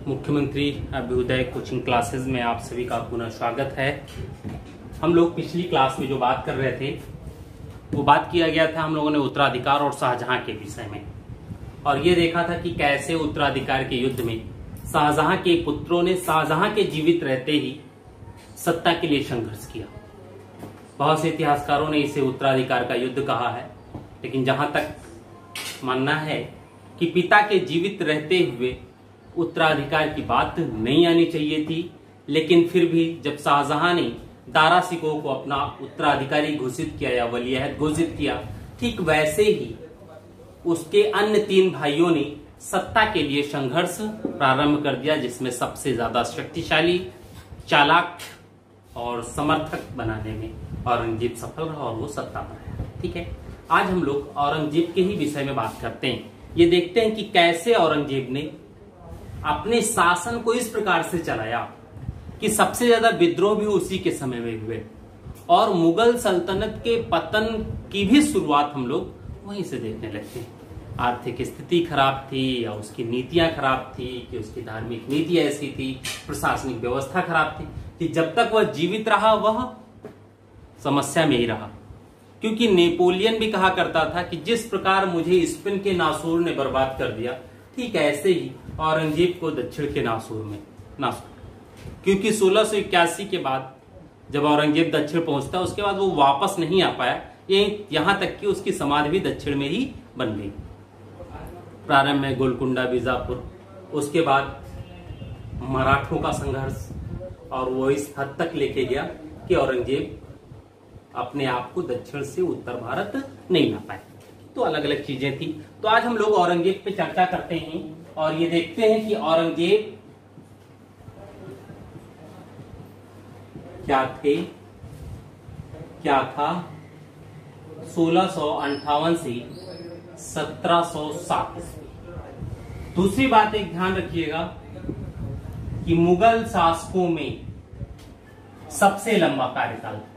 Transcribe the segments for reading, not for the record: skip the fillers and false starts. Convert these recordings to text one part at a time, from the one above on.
मुख्यमंत्री Abhyuday coaching classes में आप सभी का पुनः स्वागत है। हम लोग पिछली क्लास में जो बात कर रहे थे वो बात किया गया था हम लोगों ने उत्तराधिकार और शाहजहां के विषय में, और ये देखा था कि कैसे उत्तराधिकार के युद्ध में शाहजहां के पुत्रों ने शाहजहां के जीवित रहते ही सत्ता के लिए संघर्ष किया। बहुत से इतिहासकारों ने इसे उत्तराधिकार का युद्ध कहा है, लेकिन जहां तक मानना है कि पिता के जीवित रहते हुए उत्तराधिकार की बात नहीं आनी चाहिए थी, लेकिन फिर भी जब शाहजहां ने दारा शिकोह को अपना उत्तराधिकारी घोषित किया या वलीअहद घोषित किया, ठीक वैसे ही उसके अन्य तीन भाइयों ने सत्ता के लिए संघर्ष प्रारंभ कर दिया, जिसमें सबसे ज्यादा शक्तिशाली, चालाक और समर्थक बनाने में औरंगजेब सफल रहा और वो सत्ता पर आया। ठीक है, आज हम लोग औरंगजेब के ही विषय में बात करते हैं। ये देखते हैं कि कैसे औरंगजेब ने अपने शासन को इस प्रकार से चलाया कि सबसे ज्यादा विद्रोह भी उसी के समय में हुए, और मुगल सल्तनत के पतन की भी शुरुआत हम लोग वहीं से देखने लगते हैं। आर्थिक स्थिति खराब थी या उसकी नीतियां खराब थी कि उसकी धार्मिक नीति ऐसी थी, प्रशासनिक व्यवस्था खराब थी कि जब तक वह जीवित रहा वह समस्या में ही रहा। क्योंकि नेपोलियन भी कहा करता था कि जिस प्रकार मुझे स्पेन के नासूर ने बर्बाद कर दिया, ठीक ऐसे ही औरंगजेब को दक्षिण के नासूर, क्योंकि 1681 के बाद जब औरंगजेब दक्षिण पहुंचता उसके बाद वो वापस नहीं आ पाया, यहां तक कि उसकी समाधि भी दक्षिण में ही बन गई। प्रारंभ में गोलकुंडा, बीजापुर, उसके बाद मराठों का संघर्ष, और वो इस हद तक लेके गया कि औरंगजेब अपने आप को दक्षिण से उत्तर भारत नहीं ला पाए। तो अलग अलग चीजें थी। तो आज हम लोग औरंगजेब पे चर्चा करते हैं और ये देखते हैं कि औरंगजेब क्या थे, क्या था 1658 से 1707 ईस्वी। दूसरी बात एक ध्यान रखिएगा कि मुगल शासकों में सबसे लंबा कार्यकाल था।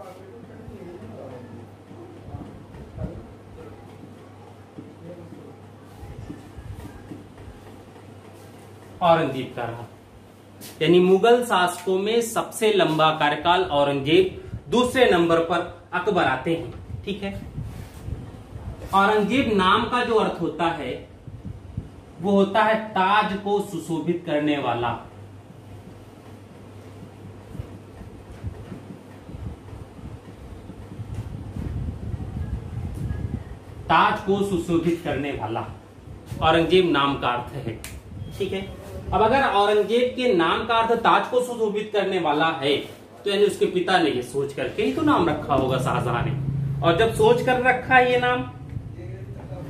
औरंगजेब का रहा, यानी मुगल शासकों में सबसे लंबा कार्यकाल औरंगजेब, दूसरे नंबर पर अकबर आते हैं। ठीक है, औरंगजेब नाम का जो अर्थ होता है वो होता है ताज को सुशोभित करने वाला। ताज को सुशोभित करने वाला औरंगजेब नाम का अर्थ है। ठीक है, अब अगर औरंगजेब के नाम का अर्थ ताज को सुशोभित करने वाला है तो यानी उसके पिता ने ये सोच करके ही तो नाम रखा होगा शाहजहां ने, और जब सोच कर रखा है ये नाम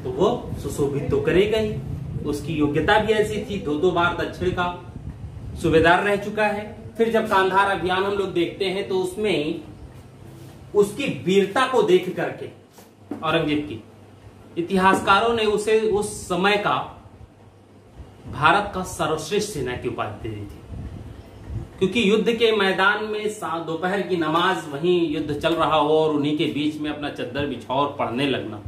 तो वो सुशोभित तो करेगा ही। उसकी योग्यता भी ऐसी थी, दो बार दक्षिण का सूबेदार रह चुका है। फिर जब कांधार अभियान हम लोग देखते हैं तो उसमें उसकी वीरता को देख करके औरंगजेब की इतिहासकारों ने उसे उस समय का भारत का सर्वश्रेष्ठ सेना की उपाधि दे दी थी, क्योंकि युद्ध के मैदान में दोपहर की नमाज वहीं युद्ध चल रहा हो और उन्हीं के बीच में अपना चद्दर बिछाओ और पढ़ने लगना,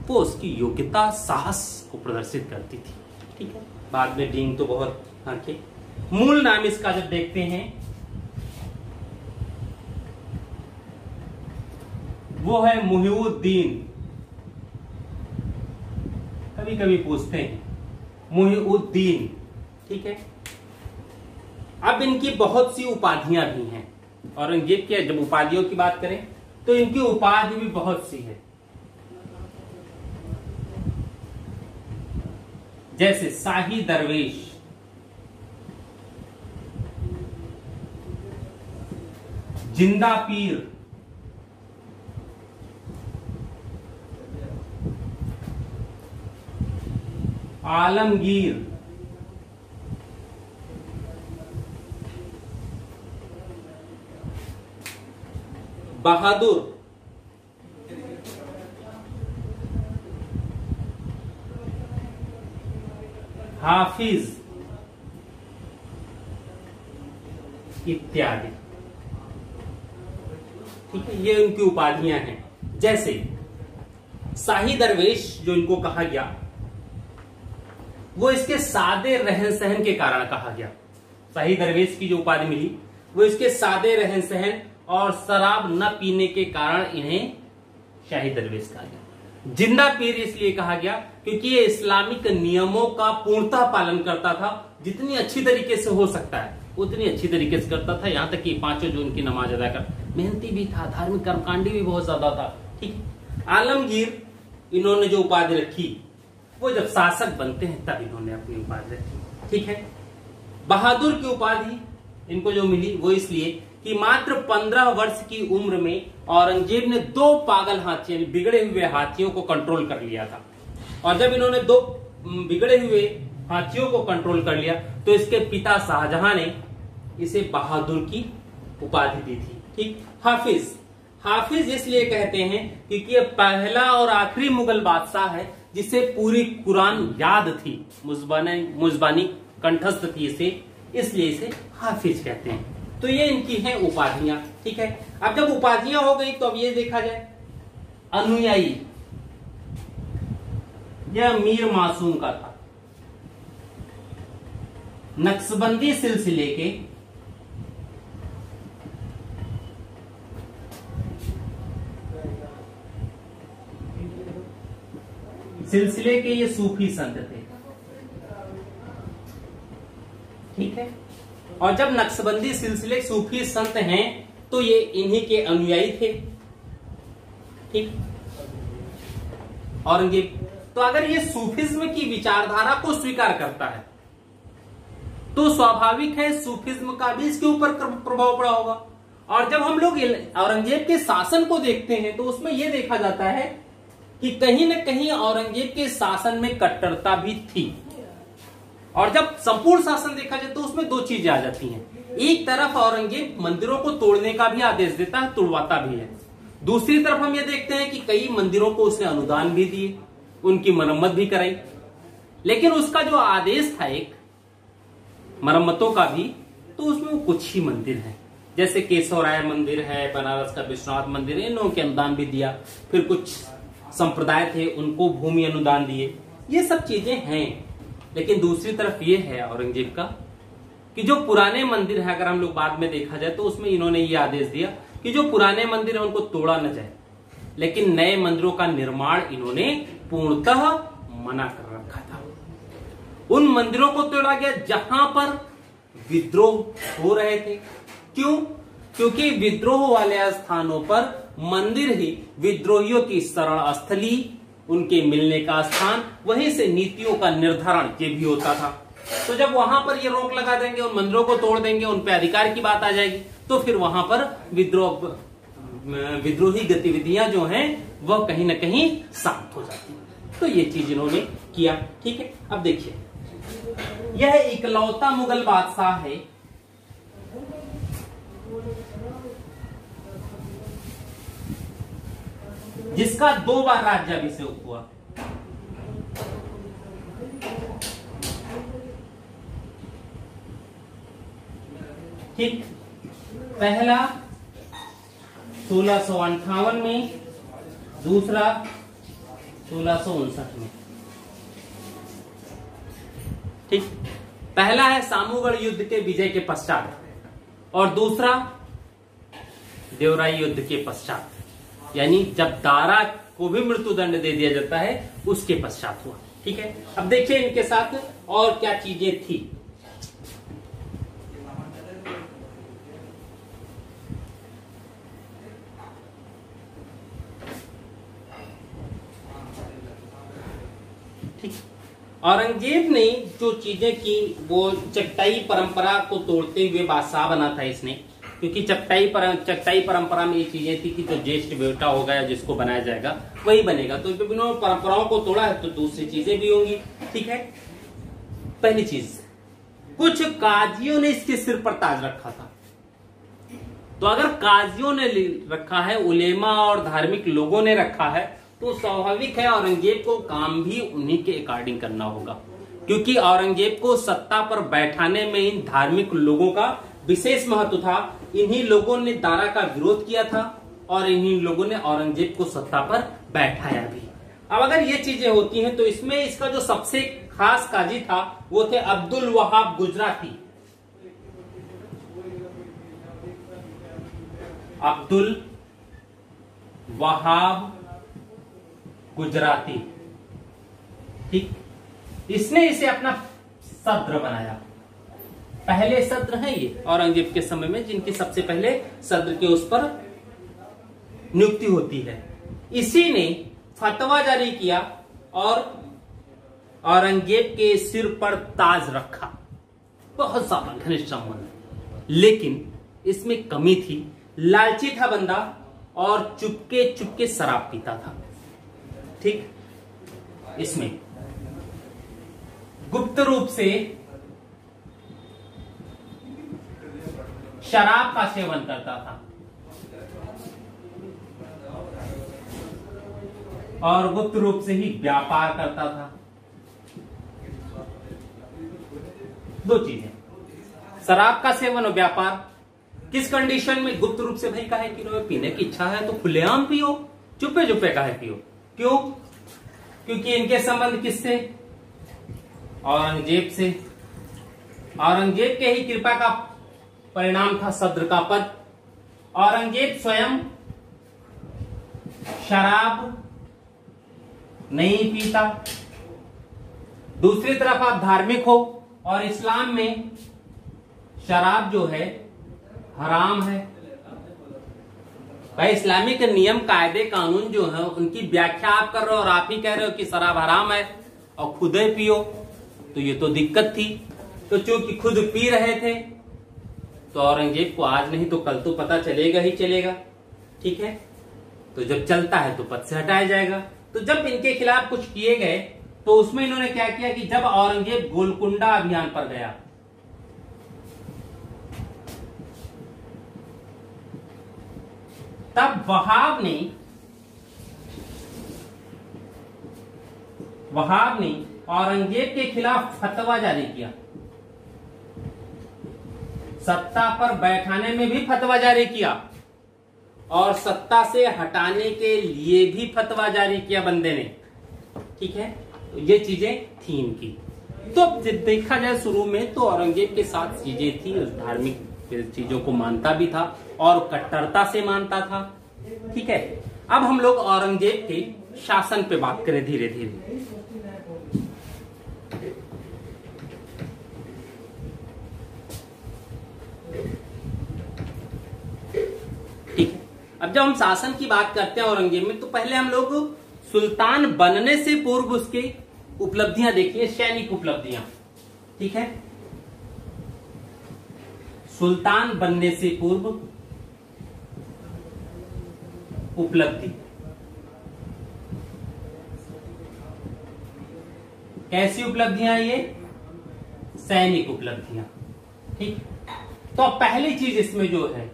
वो उसकी योग्यता, साहस को प्रदर्शित करती थी। ठीक है, बाद में डींग तो बहुत आंखें। मूल नाम इसका जब देखते हैं वो है मुहिउद्दीन। कभी कभी पूछते हैं मुहिउद्दीन। ठीक है, अब इनकी बहुत सी उपाधियां भी हैं। औरंगजेब की जब उपाधियों की बात करें तो इनकी उपाधि भी बहुत सी है, जैसे शाही दरवेश, जिंदा पीर, आलमगीर, बहादुर, हाफिज इत्यादि। ठीक है, ये उनकी उपाधियां हैं। जैसे शाही दरवेश जो इनको कहा गया, वो इसके सादे रहन सहन के कारण कहा गया। शाही दरवेश की जो उपाधि मिली वो इसके सादे रहन सहन और शराब न पीने के कारण इन्हें शाही दरवेश कहा गया। जिंदा पीर इसलिए कहा गया क्योंकि ये इस्लामिक नियमों का पूर्णतः पालन करता था, जितनी अच्छी तरीके से हो सकता है उतनी अच्छी तरीके से करता था। यहाँ तक कि 5 जून की नमाज अदा कर, मेहनती भी था, धार्मिक कर्मकांडी भी बहुत ज्यादा था। ठीक, आलमगीर इन्होंने जो उपाधि रखी वो जब शासक बनते हैं तब इन्होंने अपनी उपाधि रखी। ठीक है, बहादुर की उपाधि इनको जो मिली वो इसलिए कि मात्र 15 वर्ष की उम्र में औरंगजेब ने 2 पागल हाथियों, बिगड़े हुए हाथियों को कंट्रोल कर लिया था। और जब इन्होंने 2 बिगड़े हुए हाथियों को कंट्रोल कर लिया तो इसके पिता शाहजहां ने इसे बहादुर की उपाधि दी थी। ठीक, हाफिज इसलिए कहते हैं क्योंकि ये पहला और आखिरी मुगल बादशाह है जिसे पूरी कुरान याद थी, मुजबानी कंठस्थ थी इसे, इसलिए इसे हाफिज कहते हैं। तो ये इनकी हैं उपाधियां। ठीक है, अब जब उपाधियां हो गई तो अब ये देखा जाए अनुयायी। यह मीर मासूम का था। नक्शबंदी सिलसिले के ये सूफी संत थे। ठीक है, और जब नक्शबंदी सिलसिले सूफी संत हैं तो ये इन्हीं के अनुयायी थे। ठीक, औरंगजेब तो अगर ये सूफिज्म की विचारधारा को स्वीकार करता है तो स्वाभाविक है सूफिज्म का भी इसके ऊपर प्रभाव पड़ा होगा। और जब हम लोग औरंगजेब के शासन को देखते हैं तो उसमें यह देखा जाता है कि कहीं न कहीं औरंगजेब के शासन में कट्टरता भी थी। और जब संपूर्ण शासन देखा जाए तो उसमें 2 चीजें आ जाती हैं। एक तरफ औरंगजेब मंदिरों को तोड़ने का भी आदेश देता है, तुड़वाता भी है। दूसरी तरफ हम ये देखते हैं कि कई मंदिरों को उसने अनुदान भी दिए, उनकी मरम्मत भी कराई। लेकिन उसका जो आदेश था एक मरम्मतों का भी, तो उसमें वो कुछ ही मंदिर हैं, जैसे केशवराय मंदिर है, बनारस का विश्वनाथ मंदिर है, इन लोगों के अनुदान भी दिया। फिर कुछ संप्रदाय थे उनको भूमि अनुदान दिए, ये सब चीजें हैं। लेकिन दूसरी तरफ ये है औरंगजेब का कि जो पुराने मंदिर है, अगर हम लोग बाद में देखा जाए तो उसमें इन्होंने ये आदेश दिया कि जो पुराने मंदिर है उनको तोड़ा न जाए, लेकिन नए मंदिरों का निर्माण इन्होंने पूर्णतः मना कर रखा था। उन मंदिरों को तोड़ा गया जहां पर विद्रोह हो रहे थे। क्यों? क्योंकि विद्रोह वाले स्थानों पर मंदिर ही विद्रोहियों की शरण स्थली, उनके मिलने का स्थान, वहीं से नीतियों का निर्धारण ये भी होता था। तो जब वहां पर ये रोक लगा देंगे, उन मंदिरों को तोड़ देंगे, उन पे अधिकार की बात आ जाएगी, तो फिर वहां पर विद्रोही गतिविधियां जो हैं वह कहीं ना कहीं शांत हो जाती है। तो ये चीज इन्होंने किया। ठीक है, अब देखिए यह इकलौता मुगल बादशाह है जिसका 2 बार राज्याभिषेक हुआ। ठीक, पहला 1658 में, दूसरा 1659 में। ठीक, पहला है सामूगढ़ युद्ध के विजय के पश्चात और दूसरा देवराई युद्ध के पश्चात, यानी जब दारा को भी मृत्युदंड दे दिया जाता है उसके पश्चात हुआ। ठीक है, अब देखिए इनके साथ और क्या चीजें थी। ठीक, औरंगजेब ने जो चीजें की वो चगताई परंपरा को तोड़ते हुए बादशाह बना था इसने, क्योंकि चगताई परंपरा में ये चीजें थी कि जो ज्येष्ठ बेटा होगा या जिसको बनाया जाएगा वही बनेगा। तो जब इन्होंने परंपराओं को तोड़ा है तो दूसरी चीजें भी होंगी। ठीक है, पहली चीज, कुछ काजियों ने इसके सिर पर ताज रखा था। तो अगर काजियों ने रखा है, उलेमा और धार्मिक लोगों ने रखा है, तो स्वाभाविक है औरंगजेब को काम भी उन्हीं के अकॉर्डिंग करना होगा, क्योंकि औरंगजेब को सत्ता पर बैठाने में इन धार्मिक लोगों का विशेष महत्व था। इन्हीं लोगों ने दारा का विरोध किया था और इन्हीं लोगों ने औरंगजेब को सत्ता पर बैठाया भी। अब अगर ये चीजें होती हैं तो इसमें इसका जो सबसे खास काजी था वो थे अब्दुल वहाब गुजराती। अब्दुल वहाब गुजराती, ठीक। इसने इसे अपना सद्र बनाया। पहले सद्र हैं ये औरंगजेब के समय में, जिनकी सबसे पहले सद्र के उस पर नियुक्ति होती है। इसी ने फतवा जारी किया और औरंगजेब के सिर पर ताज रखा। बहुत ज्यादा घनिष्ठ संबंध, लेकिन इसमें कमी थी। लालची था बंदा और चुपके चुपके शराब पीता था, ठीक। इसमें गुप्त रूप से शराब का सेवन करता था और गुप्त रूप से ही व्यापार करता था। दो चीजें, शराब का सेवन और व्यापार। किस कंडीशन में? गुप्त रूप से। भाई काहे कि पीने की इच्छा है तो खुलेआम पियो, चुपे चुपे काहे पियो? क्यों? क्योंकि इनके संबंध किससे? औरंगजेब से। औरंगजेब के ही कृपा का परिणाम था सद्र का पद। औरंगजेब स्वयं शराब नहीं पीता। दूसरी तरफ आप धार्मिक हो और इस्लाम में शराब जो है हराम है। भाई इस्लामिक नियम कायदे कानून जो है उनकी व्याख्या आप कर रहे हो और आप ही कह रहे हो कि शराब हराम है और खुद ही पियो, तो ये तो दिक्कत थी। तो चूंकि खुद पी रहे थे तो औरंगजेब को आज नहीं तो कल तो पता चलेगा ही चलेगा, ठीक है। तो जब चलता है तो पद से हटाया जाएगा। तो जब इनके खिलाफ कुछ किए गए तो उसमें इन्होंने क्या किया कि जब औरंगजेब गोलकुंडा अभियान पर गया, तब वहाब ने औरंगजेब के खिलाफ फतवा जारी किया। सत्ता पर बैठाने में भी फतवा जारी किया और सत्ता से हटाने के लिए भी फतवा जारी किया बंदे ने, ठीक है। तो ये चीजें थी इनकी। तो देखा जाए शुरू में तो औरंगजेब के साथ चीजें थी, उस धार्मिक चीजों को मानता भी था और कट्टरता से मानता था, ठीक है। अब हम लोग औरंगजेब के शासन पे बात करें धीरे धीरे। ठीक है, अब जब हम शासन की बात करते हैं औरंगजेब में, तो पहले हम लोग सुल्तान बनने से पूर्व उसकी उपलब्धियां देखिए, सैनिक उपलब्धियां, ठीक है। सुल्तान बनने से पूर्व उपलब्धि, कैसी उपलब्धियां? ये सैनिक उपलब्धियां, ठीक। तो पहली चीज इसमें जो है,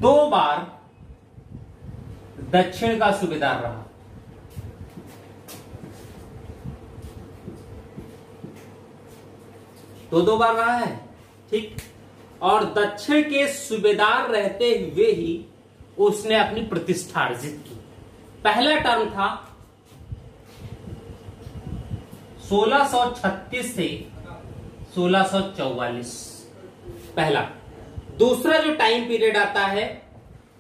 2 बार दक्षिण का सूबेदार रहा। दो बार रहा है, ठीक। और दक्षिण के सूबेदार रहते हुए ही उसने अपनी प्रतिष्ठा अर्जित की। पहला टर्म था 1636 से 1644, पहला। दूसरा जो टाइम पीरियड आता है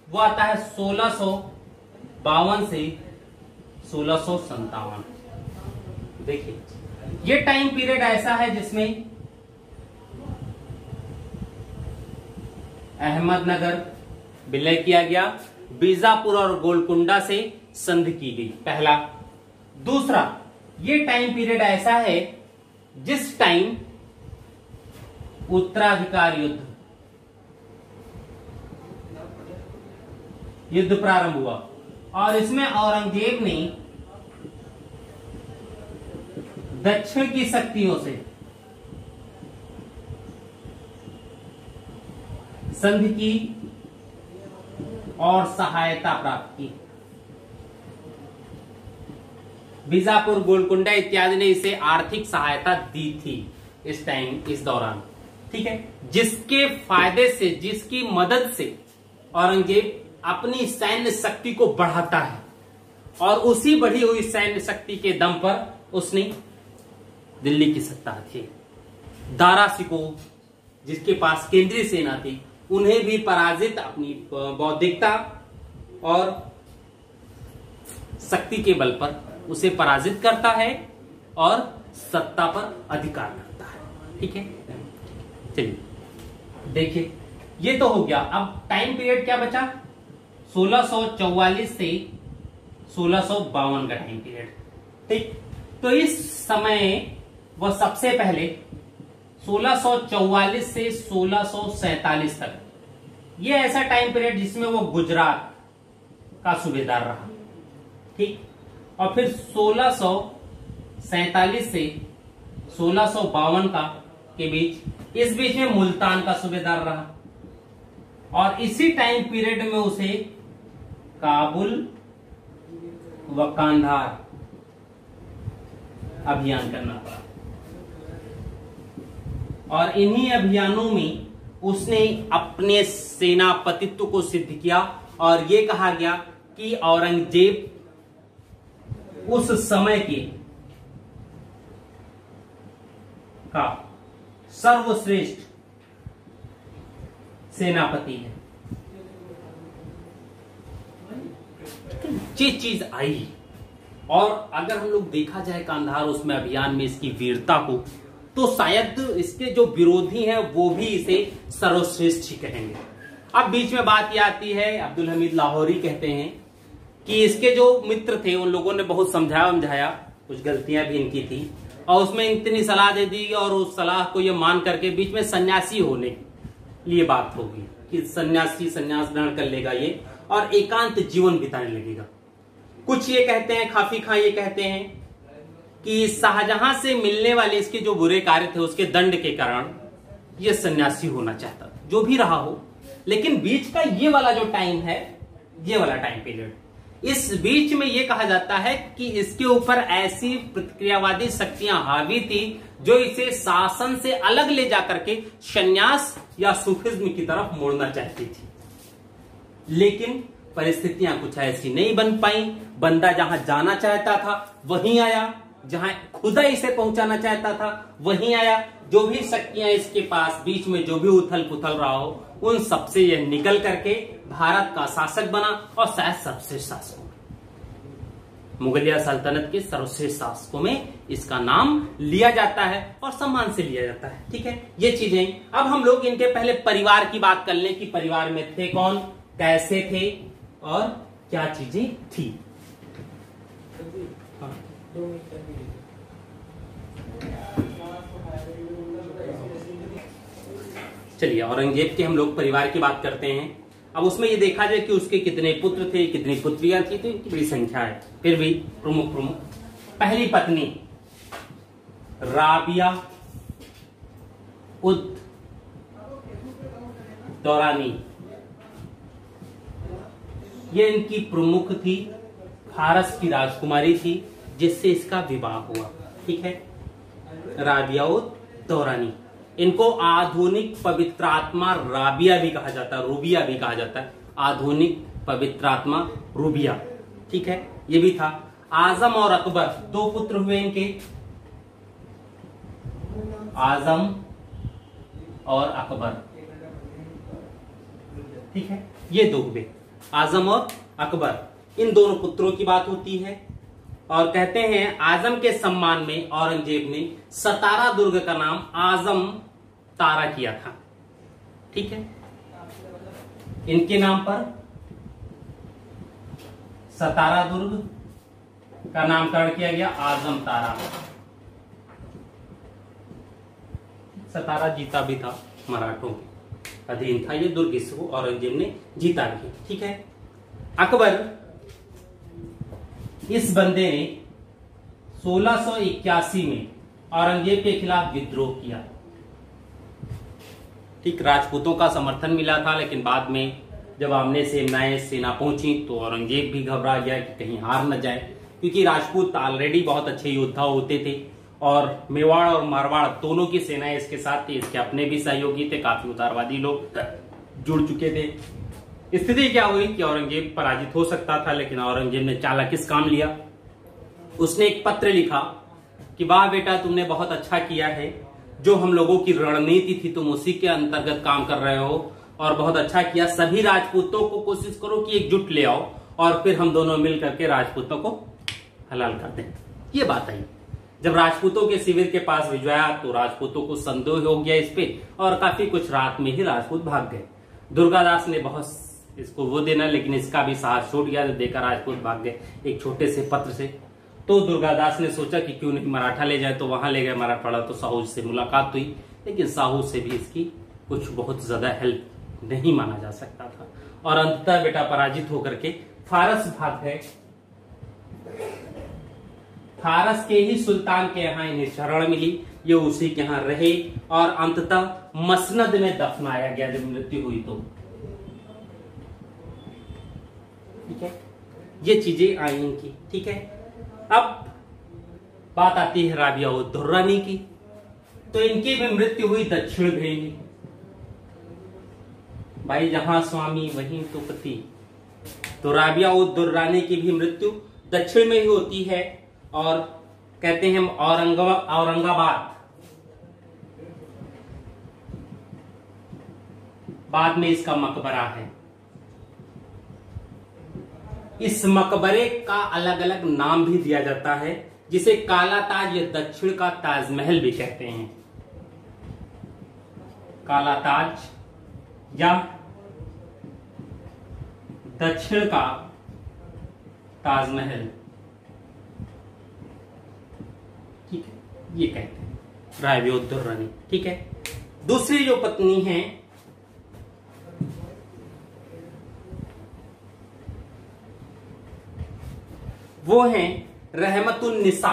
वो आता है 1652 से 1657। देखिए ये टाइम पीरियड ऐसा है जिसमें अहमदनगर विलय किया गया, बीजापुर और गोलकुंडा से संधि की गई, पहला। दूसरा, ये टाइम पीरियड ऐसा है जिस टाइम उत्तराधिकार युद्ध प्रारंभ हुआ और इसमें औरंगजेब ने दक्षिण की शक्तियों से संधि की और सहायता प्राप्त की। बीजापुर, गोलकुंडा इत्यादि ने इसे आर्थिक सहायता दी थी इस टाइम, इस दौरान, ठीक है। जिसके फायदे से, जिसकी मदद से औरंगजेब अपनी सैन्य शक्ति को बढ़ाता है और उसी बढ़ी हुई सैन्य शक्ति के दम पर उसने दिल्ली की सत्ता थी। दारा शिकोह जिसके पास केंद्रीय सेना थी, उन्हें भी पराजित अपनी बौद्धिकता और शक्ति के बल पर उसे पराजित करता है और सत्ता पर अधिकार करता है। ठीक है, चलिए देखिए, ये तो हो गया। अब टाइम पीरियड क्या बचा? 1644 से 1652 का टाइम पीरियड। ठीक, तो इस समय वह सबसे पहले 1644 से 1647 तक, ये ऐसा टाइम पीरियड जिसमें वो गुजरात का सूबेदार रहा। ठीक, और फिर 1647 से 1652 का के बीच, इस बीच में मुल्तान का सूबेदार रहा, और इसी टाइम पीरियड में उसे काबुल व कांधार अभियान करना पड़ा, और इन्हीं अभियानों में उसने अपने सेनापतित्व को सिद्ध किया। और यह कहा गया कि औरंगजेब उस समय के का सर्वश्रेष्ठ सेनापति है। ये चीज आई, और अगर हम लोग देखा जाए कांधार उसमें अभियान में इसकी वीरता को, तो शायद इसके जो विरोधी हैं वो भी इसे सर्वश्रेष्ठ ही कहेंगे। अब बीच में बात यह आती है, अब्दुल हमीद लाहौरी कहते हैं कि इसके जो मित्र थे उन लोगों ने बहुत समझाया, कुछ गलतियां भी इनकी थी, और उसमें इतनी सलाह दे दी, और उस सलाह को ये मान करके बीच में सन्यासी होने के लिए बात होगी कि संन्यास ग्रहण कर लेगा ये, और एकांत जीवन बिताने लगेगा। कुछ ये कहते हैं, काफी खां ये कहते हैं कि शाहजहां से मिलने वाले इसके जो बुरे कार्य थे उसके दंड के कारण ये सन्यासी होना चाहता था। जो भी रहा हो, लेकिन बीच का ये वाला जो टाइम है, ये वाला टाइम पीरियड, इस बीच में ये कहा जाता है कि इसके ऊपर ऐसी प्रतिक्रियावादी शक्तियां हावी थी जो इसे शासन से अलग ले जाकर के संन्यास या सूफिज्म की तरफ मोड़ना चाहती थी। लेकिन परिस्थितियां कुछ ऐसी नहीं बन पाई। बंदा जहां जाना चाहता था वहीं आया, जहां खुदा इसे पहुंचाना चाहता था वहीं आया। जो भी शक्तियां इसके पास बीच में जो भी उथल पुथल रहा हो, उन सबसे यह निकल करके भारत का शासक बना, और शायद सर्वश्रेष्ठ शासकों में, मुगलिया सल्तनत के सर्वश्रेष्ठ शासकों में इसका नाम लिया जाता है और सम्मान से लिया जाता है। ठीक है, ये चीजें। अब हम लोग इनके पहले परिवार की बात कर लें कि परिवार में थे कौन, कैसे थे और क्या चीजें थी। चलिए, औरंगजेब के हम लोग परिवार की बात करते हैं। अब उसमें ये देखा जाए कि उसके कितने पुत्र थे, कितनी पुत्रियां थी, तो इनकी बड़ी संख्या है। फिर भी प्रमुख पहली पत्नी राबिया उद दौरानी, ये इनकी प्रमुख थी, फारस की राजकुमारी थी जिससे इसका विवाह हुआ। ठीक है, राबिया उद दौरानी, इनको आधुनिक पवित्रात्मा राबिया भी कहा जाता है, रूबिया भी कहा जाता है, आधुनिक पवित्रात्मा रूबिया। ठीक है, ये भी था। आजम और अकबर, दो पुत्र हुए इनके, आजम और अकबर। ठीक है, ये दो हुए, आजम और अकबर। इन दोनों पुत्रों की बात होती है, और कहते हैं आजम के सम्मान में औरंगजेब ने सतारा दुर्ग का नाम आजम तारा किया था। ठीक है, इनके नाम पर सतारा दुर्ग का नामकरण किया गया आजम तारा। सतारा जीता भी था, मराठों के अधीन था ये दुर्ग, इसको औरंगजेब ने जीता भी। ठीक है, अकबर, इस बंदे ने 1681 में औरंगजेब के खिलाफ विद्रोह किया। ठीक, राजपूतों का समर्थन मिला था, लेकिन बाद में जब आमने से नए सेना पहुंची तो औरंगजेब भी घबरा गया कि कहीं हार न जाए, क्योंकि राजपूत ऑलरेडी बहुत अच्छे योद्धा होते थे, और मेवाड़ और मारवाड़ दोनों की सेनाएं इसके साथ थी। इसके अपने भी सहयोगी थे, काफी उदारवादी लोग जुड़ चुके थे। स्थिति क्या हुई कि औरंगजेब पराजित हो सकता था, लेकिन औरंगजेब ने चालाकिस काम लिया। उसने एक पत्र लिखा कि वाह बेटा तुमने बहुत अच्छा किया है, जो हम लोगों की रणनीति थी तुम उसी के अंतर्गत काम कर रहे हो और बहुत अच्छा किया। सभी राजपूतों को कोशिश करो कि एकजुट ले आओ और फिर हम दोनों मिल करके राजपूतों को हलाल कर दें। ये बात आई। जब राजपूतों के शिविर के पास भिजवाया तो राजपूतों को संदेह हो गया इस पे और काफी कुछ रात में ही राजपूत भाग गए। दुर्गादास ने बहुत इसको वो देना, लेकिन इसका भी साहस छूट गया। जब देखा राजपूत भाग गए एक छोटे से पत्र से, तो दुर्गादास ने सोचा कि क्यों नहीं मराठा ले जाए, तो वहां ले गए मराठवाड़ा। तो साहू से मुलाकात हुई, लेकिन साहू से भी इसकी कुछ बहुत ज्यादा हेल्प नहीं माना जा सकता था और अंततः बेटा पराजित होकर के फारस भाग गए। फारस के ही सुल्तान के यहाँ इन्हें शरण मिली, ये उसी के यहाँ रहे और अंततः मसनद में दफनाया गया जब मृत्यु हुई तो। ठीक है, ये चीजें आई इनकी। ठीक है, अब बात आती है राबिया उद दुर्रानी की। तो इनकी भी मृत्यु हुई दक्षिण भेली। भाई जहां स्वामी वहीं तो पति। तो राबिया उद दुर्रानी की भी मृत्यु दक्षिण में ही होती है और कहते हैं औरंगाबाद बाद में इसका मकबरा है। इस मकबरे का अलग अलग नाम भी दिया जाता है, जिसे काला ताज या दक्षिण का ताजमहल भी कहते हैं। काला ताज या दक्षिण का ताजमहल, ठीक है, ये कहते हैं राबिया उद दुर्रानी। ठीक है, दूसरी जो पत्नी है वो है रहमतुन्निसा।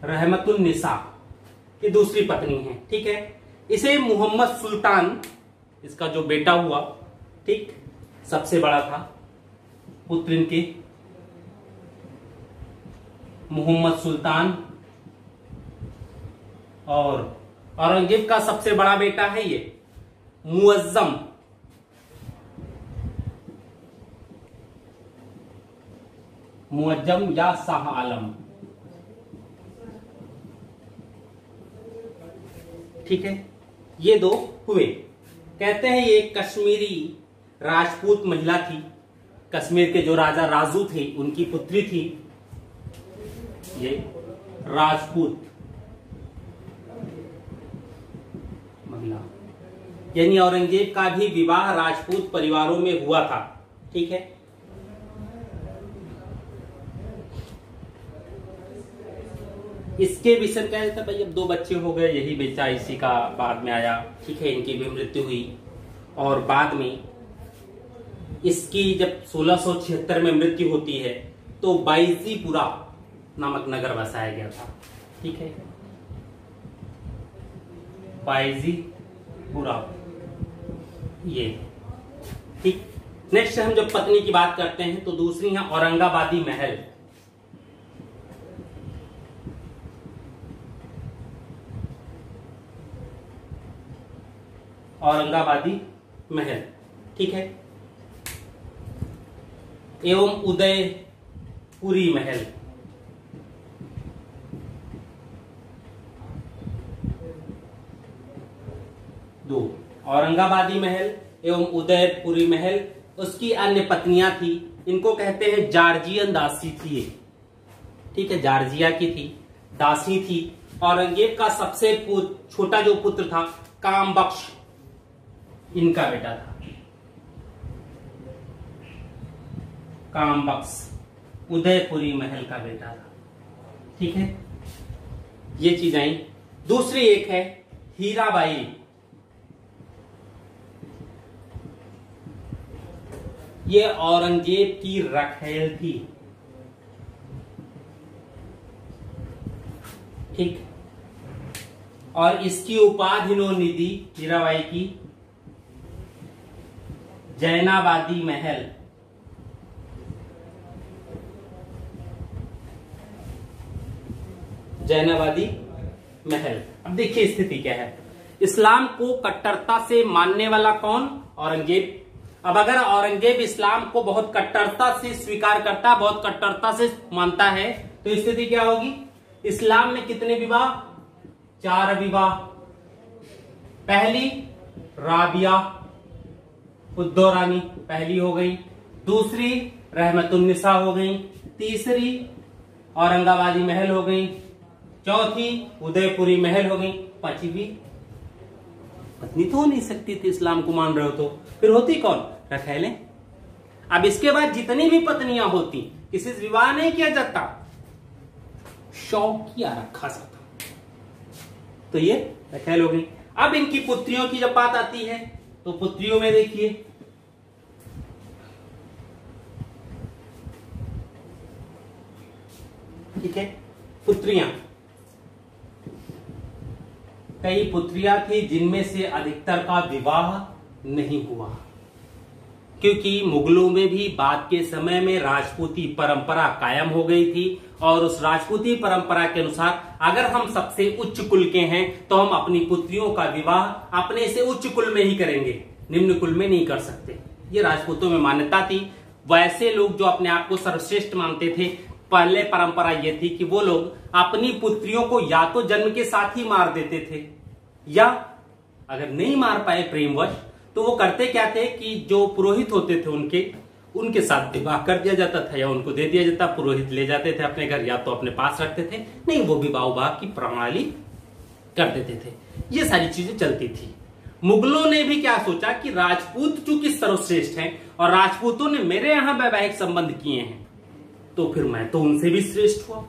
रहमतुन्निसा ये दूसरी पत्नी है। ठीक है, इसे मोहम्मद सुल्तान, इसका जो बेटा हुआ, ठीक, सबसे बड़ा था पुत्र इनके मोहम्मद सुल्तान, और औरंगजेब का सबसे बड़ा बेटा है ये मुअज्जम। मुअज्जम या शाह आलम। ठीक है, ये दो हुए। कहते हैं ये कश्मीरी राजपूत महिला थी। कश्मीर के जो राजा राजू थे उनकी पुत्री थी ये राजपूत महिला। यानी औरंगजेब का भी विवाह राजपूत परिवारों में हुआ था। ठीक है, इसके विषय क्या था भाई, अब दो बच्चे हो गए, यही बेचा इसी का बाद में आया। ठीक है, इनकी भी मृत्यु हुई और बाद में इसकी जब 1676 में मृत्यु होती है तो बाईजीपुरा नामक नगर बसाया गया था। ठीक है, बाईजीपुरा ये। ठीक, नेक्स्ट हम जब पत्नी की बात करते हैं तो दूसरी है औरंगाबादी महल। औरंगाबादी महल, ठीक है, एवं उदयपुरी महल। दो औरंगाबादी महल एवं उदयपुरी महल। उसकी अन्य पत्नियां थी, इनको कहते हैं जार्जियन दासी थी। ठीक है, जार्जिया की थी, दासी थी। औरंगजेब का सबसे छोटा जो पुत्र था काम बख्श, इनका बेटा था काम बख्श, उदयपुरी महल का बेटा था। ठीक है, ये चीज आई। दूसरी एक है हीराबाई। ये औरंगजेब की रखेल थी। ठीक, और इसकी उपाधि इन्होंने दी हीराबाई की जैनाबादी महल। जैनाबादी महल। अब देखिए स्थिति क्या है। इस्लाम को कट्टरता से मानने वाला कौन? औरंगजेब। अब अगर औरंगजेब इस्लाम को बहुत कट्टरता से स्वीकार करता, बहुत कट्टरता से मानता है, तो स्थिति क्या होगी? इस्लाम में कितने विवाह? 4 विवाह। पहली राबिया उद्दौरानी पहली हो गई, दूसरी रहमतुन्निसा हो गई, तीसरी औरंगाबादी महल हो गई, चौथी उदयपुरी महल हो गई, 5वीं पत्नी तो हो नहीं सकती थी, इस्लाम को मान रहे हो तो फिर होती कौन? रखैलें। अब इसके बाद जितनी भी पत्नियां होती, किसी से विवाह नहीं किया जाता, शौकिया रखा जाता, तो ये रखैल हो गई। अब इनकी पुत्रियों की जब बात आती है, तो पुत्रियों में देखिए, ठीक है, पुत्रियां, कई पुत्रियां थी जिनमें से अधिकतर का विवाह नहीं हुआ, क्योंकि मुगलों में भी बाद के समय में राजपूती परंपरा कायम हो गई थी, और उस राजपूती परंपरा के अनुसार अगर हम सबसे उच्च कुल के हैं तो हम अपनी पुत्रियों का विवाह अपने से उच्च कुल में ही करेंगे, निम्न कुल में नहीं कर सकते। ये राजपूतों में मान्यता थी। वैसे लोग जो अपने आप को सर्वश्रेष्ठ मानते थे, पहले परंपरा ये थी कि वो लोग अपनी पुत्रियों को या तो जन्म के साथ ही मार देते थे, या अगर नहीं मार पाए प्रेमवश, तो वो करते क्या थे कि जो पुरोहित होते थे उनके साथ विवाह कर दिया जाता था, या उनको दे दिया जाता, पुरोहित ले जाते थे अपने घर, या तो अपने पास रखते थे, नहीं वो विवाह की प्रणाली कर देते थे। ये सारी चीजें चलती थी। मुगलों ने भी क्या सोचा कि राजपूत चूंकि सर्वश्रेष्ठ हैं और राजपूतों ने मेरे यहां वैवाहिक संबंध किए हैं, तो फिर मैं तो उनसे भी श्रेष्ठ हुआ,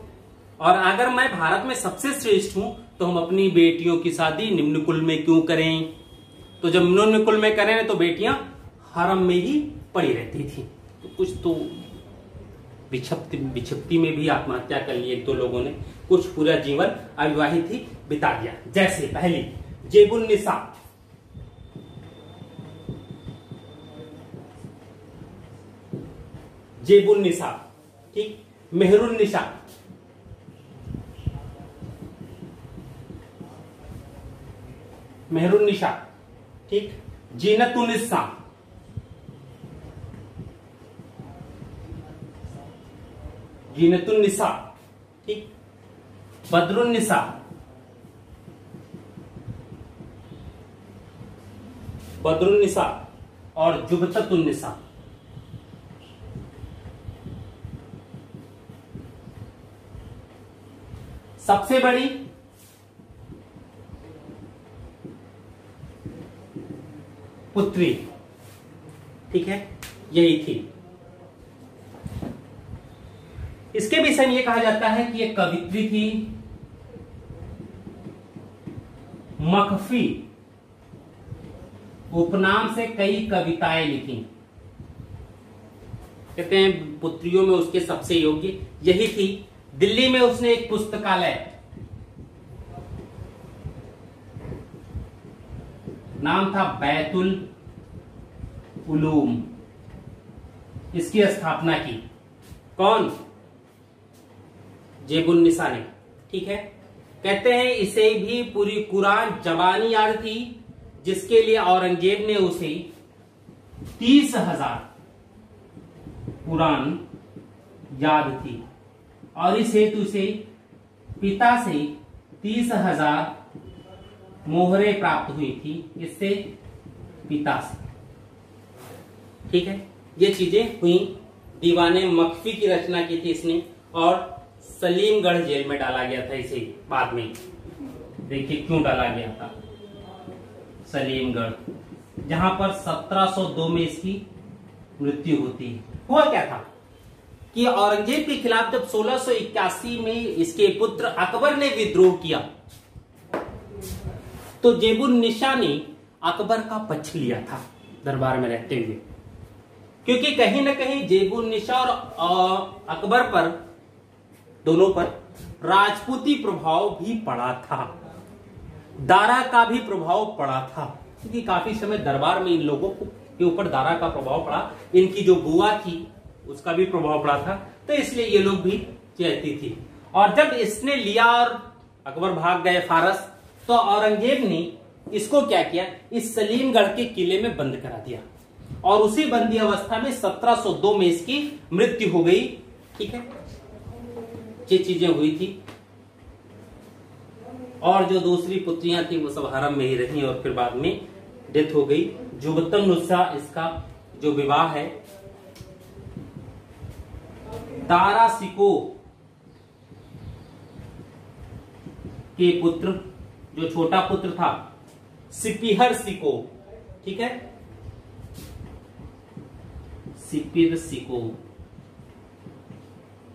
और अगर मैं भारत में सबसे श्रेष्ठ हूं तो हम अपनी बेटियों की शादी निम्न कुल में क्यों करें? तो जब निम्न कुल में करें तो बेटियां हरम में ही पड़ी रहती थी। तो कुछ तो बिछप्ती में भी आत्महत्या कर ली 1-2 लोगों ने, कुछ पूरा जीवन अविवाहित ही बिता दिया। जैसे पहली जेबुन्निसा, जेबुन्निसा, ठीक, मेहरुन्निसा, मेहरुन्निसा, ठीक, जीनतुन्निसा, जीनतुन्निसा, ठीक, बदरुन्निसा, बदरुन्निसा और जुबततुन्निसा। सबसे बड़ी पुत्री, ठीक है, यही थी। इसके विषय में यह कहा जाता है कि एक कवित्री थी, मखफी उपनाम से कई कविताएं लिखी। कहते हैं पुत्रियों में उसके सबसे योग्य यही थी। दिल्ली में उसने एक पुस्तकालय, नाम था बैतुल उलूम, इसकी स्थापना की। कौन? जेबुन्निसा ने, ठीक है। कहते हैं इसे भी पूरी कुरान जबानी याद थी, जिसके लिए औरंगजेब ने उसे 30,000 कुरान याद थी, और इस हेतु से पिता से 30,000 मोहरे प्राप्त हुई थी। इससे पिता से, ठीक है, ये चीजें हुई। दीवाने मखफी की रचना की थी इसने, और सलीमगढ़ जेल में डाला गया था इसे बाद में। देखिए क्यों डाला गया था सलीमगढ़, जहां पर 1702 में इसकी मृत्यु होती है। हुआ क्या था कि औरंगजेब के खिलाफ जब 1681 में इसके पुत्र अकबर ने विद्रोह किया, तो जेबुन्निसा ने अकबर का पक्ष लिया था दरबार में रहते हुए, क्योंकि कहीं ना कहीं जेबुन्निसा और अकबर पर, दोनों पर राजपूती प्रभाव भी पड़ा था, दारा का भी प्रभाव पड़ा था, क्योंकि काफी समय दरबार में इन लोगों के ऊपर दारा का प्रभाव पड़ा। इनकी जो बुआ थी उसका भी प्रभाव पड़ा था, तो इसलिए ये लोग भी चाहती थी। और जब इसने लिया और अकबर भाग गए फारस, तो औरंगजेब ने इसको क्या किया, इस सलीमगढ़ के किले में बंद करा दिया और उसी बंदी अवस्था में 1702 में इसकी मृत्यु हो गई। ठीक है, ये चीजें हुई थी। और जो दूसरी पुत्रियां थी वो सब हरम में ही रही और फिर बाद में डेथ हो गई। जुबतुन्नुसा इसका जो विवाह है दारा सिको के पुत्र, जो छोटा पुत्र था सिपिहर सिको, ठीक है, सिपिर सिको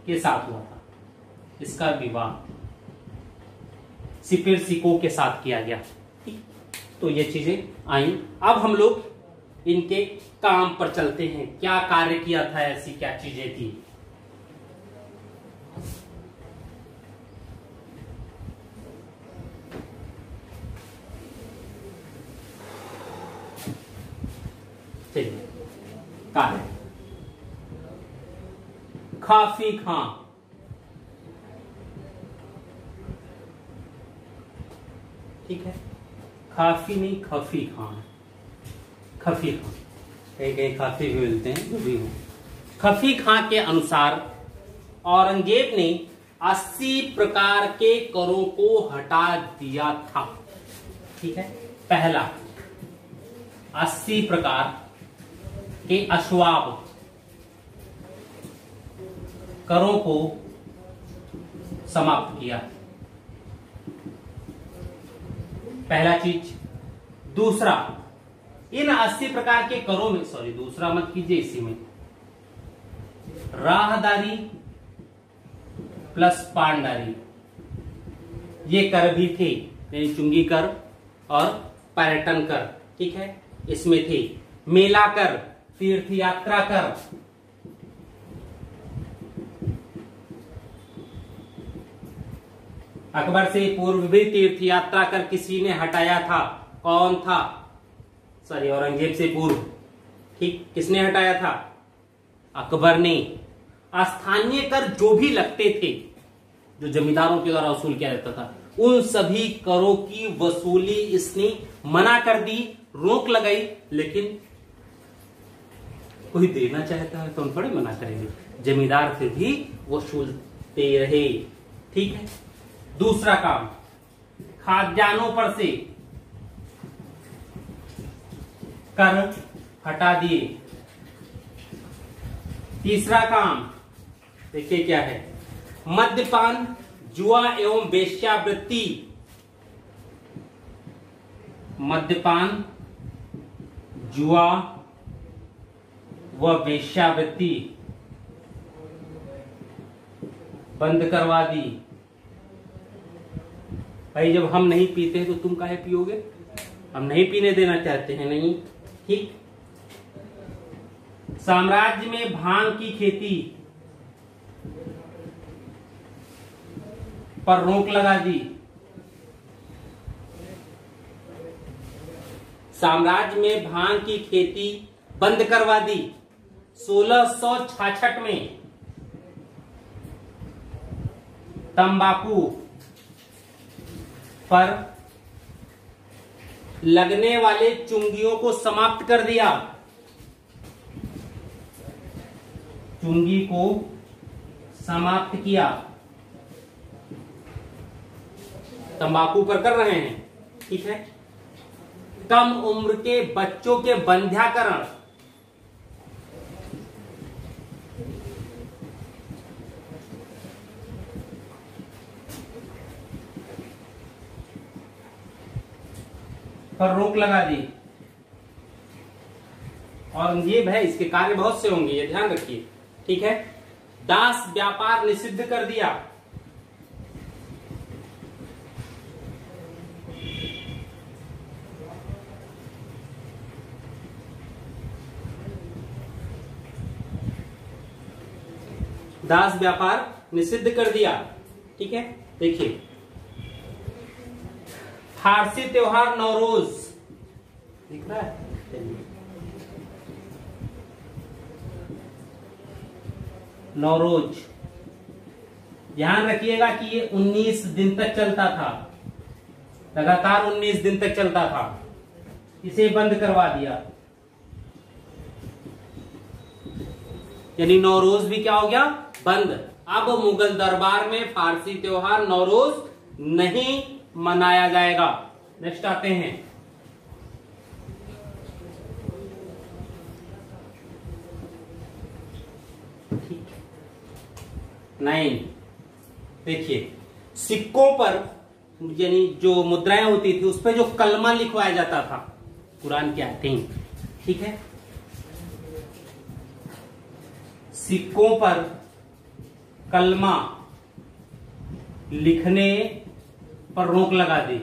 के साथ हुआ था। इसका विवाह सिपिर सिको के साथ किया गया। तो ये चीजें आई। अब हम लोग इनके काम पर चलते हैं, क्या कार्य किया था, ऐसी क्या चीजें थी। चलिए, कार्य खाफी खां, ठीक है, खाफी नहीं खफी खां, खफी खां, कहीं कहीं खाफी भी मिलते हैं, जो भी हो। खफी खां के अनुसार औरंगजेब ने 80 प्रकार के करों को हटा दिया था। ठीक है, पहला 80 प्रकार के अश्वाब करों को समाप्त किया, पहला चीज। दूसरा, इन 80 प्रकार के करों में, सॉरी दूसरा मत कीजिए, इसी में राहदारी प्लस पांडारी ये कर भी थे, यानी चुंगी कर और पर्यटन कर, ठीक है, इसमें थे। मेला कर, तीर्थ यात्रा कर, अकबर से पूर्व भी तीर्थ यात्रा कर किसी ने हटाया था, कौन था, सॉरी औरंगजेब से पूर्व, ठीक, किसने हटाया था, अकबर ने। स्थानीय कर जो भी लगते थे, जो जमींदारों के द्वारा वसूल किया जाता था, उन सभी करों की वसूली इसने मना कर दी, रोक लगाई। लेकिन कोई देना चाहता है तो हम थोड़े मना करेंगे, जमींदार फिर भी वसूलते रहे। ठीक है, दूसरा काम, खाद्यान्नों पर से कर हटा दिए। तीसरा काम देखिए क्या है, मद्यपान, जुआ एवं वेश्यावृत्ति, मद्यपान, जुआ व वेश्यावृत्ति बंद करवा दी। भाई जब हम नहीं पीते हैं तो तुम काहे पियोगे, हम नहीं पीने देना चाहते हैं, नहीं, ठीक। साम्राज्य में भांग की खेती पर रोक लगा दी। साम्राज्य में भांग की खेती बंद करवा दी। 1666 में तंबाकू पर लगने वाले चुंगियों को समाप्त कर दिया। चुंगी को समाप्त किया, तंबाकू पर कर रहे हैं, ठीक है। कम उम्र के बच्चों के बंध्याकरण, पर रोक लगा दी। औरंगजेब है, इसके कार्य बहुत से होंगे, ये ध्यान रखिए, ठीक है। दास व्यापार निषिद्ध कर दिया। दास व्यापार निषिद्ध कर दिया, ठीक है। देखिए, फारसी त्योहार नौरोज दिख रहा है, नौरोज, ध्यान रखिएगा कि ये 19 दिन तक चलता था। लगातार 19 दिन तक चलता था, इसे बंद करवा दिया। यानी नौरोज भी क्या हो गया, बंद। अब मुगल दरबार में फारसी त्योहार नौरोज नहीं मनाया जाएगा। नेक्स्ट आते हैं, नाइन। देखिए, सिक्कों पर यानी जो मुद्राएं होती थी उस पर जो कलमा लिखवाया जाता था, कुरान की आयतें, ठीक है, सिक्कों पर कलमा लिखने पर रोक लगा दी।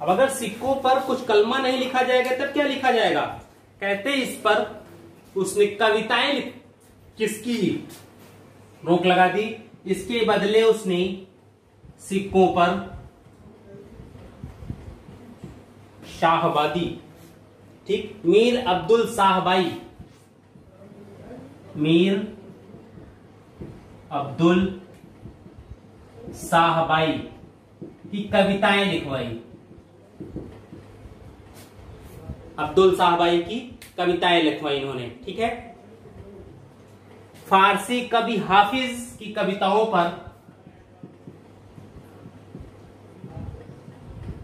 अब अगर सिक्कों पर कुछ कलमा नहीं लिखा जाएगा तब क्या लिखा जाएगा? कहते इस पर उसने कविताएं किसकी रोक लगा दी, इसके बदले उसने सिक्कों पर शाहबादी, ठीक, मीर अब्दुल शाहबाई, मीर अब्दुल शाहबाई की कविताएं लिखवाई। अब्दुल शाहबाई की कविताएं लिखवाई इन्होंने, ठीक है। फारसी कवि हाफिज की कविताओं पर,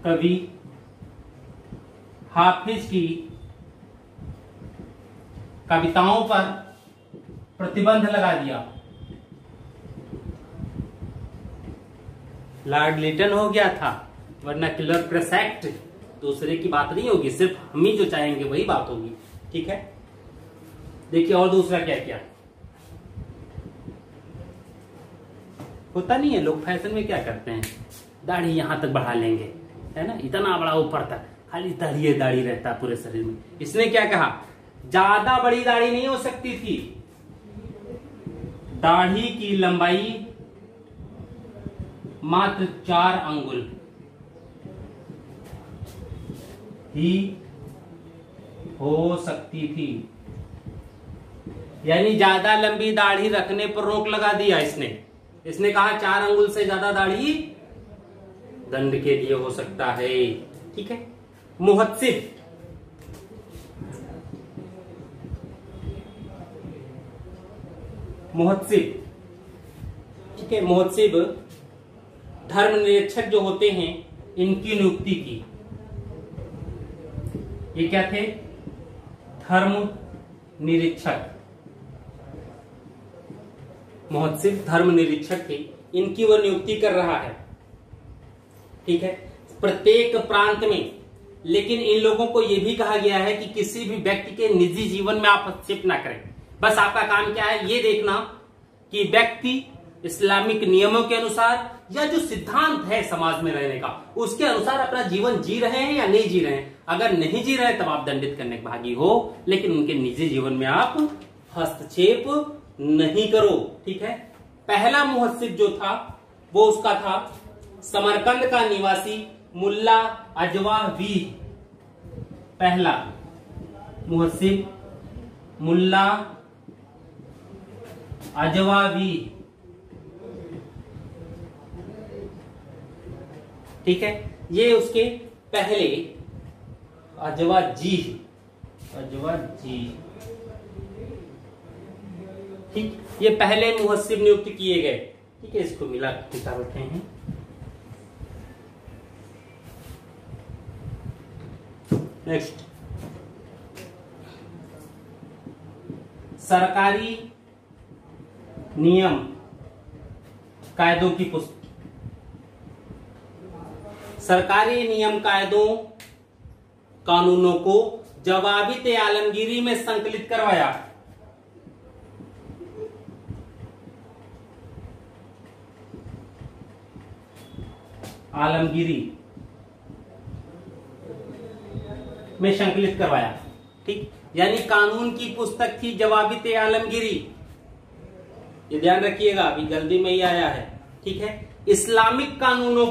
कवि हाफिज की कविताओं पर प्रतिबंध लगा दिया। लॉर्ड लिटन हो गया था, वरना किलर प्रेस एक्ट दूसरे की बात नहीं होगी, सिर्फ हम ही जो चाहेंगे वही बात होगी, ठीक है। देखिए और दूसरा क्या क्या होता नहीं है, लोग फैशन में क्या करते हैं, दाढ़ी यहां तक बढ़ा लेंगे, है ना, इतना बड़ा ऊपर तक, खाली दाढ़ी दाढ़ी रहता है पूरे शरीर में। इसने क्या कहा, ज्यादा बड़ी दाढ़ी नहीं हो सकती थी, दाढ़ी की लंबाई मात्र 4 अंगुल ही हो सकती थी। यानी ज्यादा लंबी दाढ़ी रखने पर रोक लगा दिया इसने कहा 4 अंगुल से ज्यादा दाढ़ी दंड के लिए हो सकता है, ठीक है। मुहत्सिब, मुहत्सिब, ठीक है, मुहत्सिब धर्म निरीक्षक जो होते हैं इनकी नियुक्ति की। ये क्या थे, धर्म निरीक्षक, मुहत्सिब धर्म निरीक्षक थे, इनकी वो नियुक्ति कर रहा है, ठीक है, प्रत्येक प्रांत में। लेकिन इन लोगों को यह भी कहा गया है कि किसी भी व्यक्ति के निजी जीवन में आप हस्तक्षेप ना करें, बस आपका काम क्या है ये देखना कि व्यक्ति इस्लामिक नियमों के अनुसार या जो सिद्धांत है समाज में रहने का उसके अनुसार अपना जीवन जी रहे हैं या नहीं जी रहे हैं। अगर नहीं जी रहे तब आप दंडित करने के भागी हो, लेकिन उनके निजी जीवन में आप हस्तक्षेप नहीं करो, ठीक है। पहला मुहस्सिब जो था वो उसका था समरकंद का निवासी मुल्ला अजवावी। पहला मुहस्सिब मुल्ला अजवावी, ठीक है, ये उसके पहले अजवाजी, ठीक, ये पहले मुहस्सिब नियुक्त किए गए, ठीक है। इसको मिला बैठे हैं। नेक्स्ट, सरकारी नियम कायदों की पुस्तक, सरकारी नियम कायदों कानूनों को जवाबित आलमगीरी में संकलित करवाया। आलमगीरी में संकलित करवाया, ठीक, यानी कानून की पुस्तक थी जवाबित आलमगीरी, ये ध्यान रखिएगा, अभी जल्दी में ही आया है, ठीक है। इस्लामिक कानूनों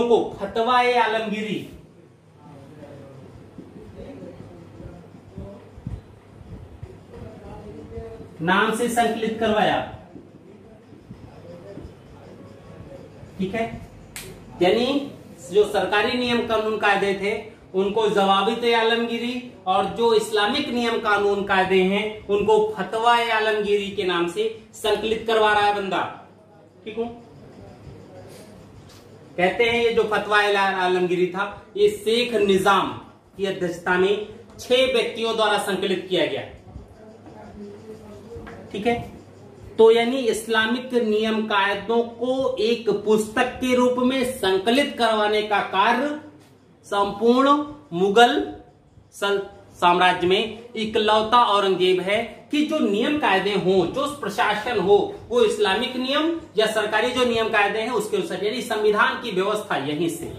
को फतवा-ए-आलमगीरी, नाम से संकलित करवाया। ठीक है, यानी जो सरकारी नियम कानून कायदे थे उनको जवाबित आलमगीरी, और जो इस्लामिक नियम कानून कायदे हैं उनको फतवा आलमगीरी के नाम से संकलित करवा रहा है बंदा। ठीक हो, कहते हैं ये जो फतवा आलमगीरी था ये शेख निजाम की अध्यक्षता में 6 व्यक्तियों द्वारा संकलित किया गया। ठीक है, तो यानी इस्लामिक नियम कायदों को एक पुस्तक के रूप में संकलित करवाने का कार्य संपूर्ण मुगल साम्राज्य में इकलौता औरंगजेब है कि जो नियम कायदे हों, जो प्रशासन हो वो इस्लामिक नियम या सरकारी जो नियम कायदे हैं उसके अनुसार, यानी संविधान की व्यवस्था यहीं से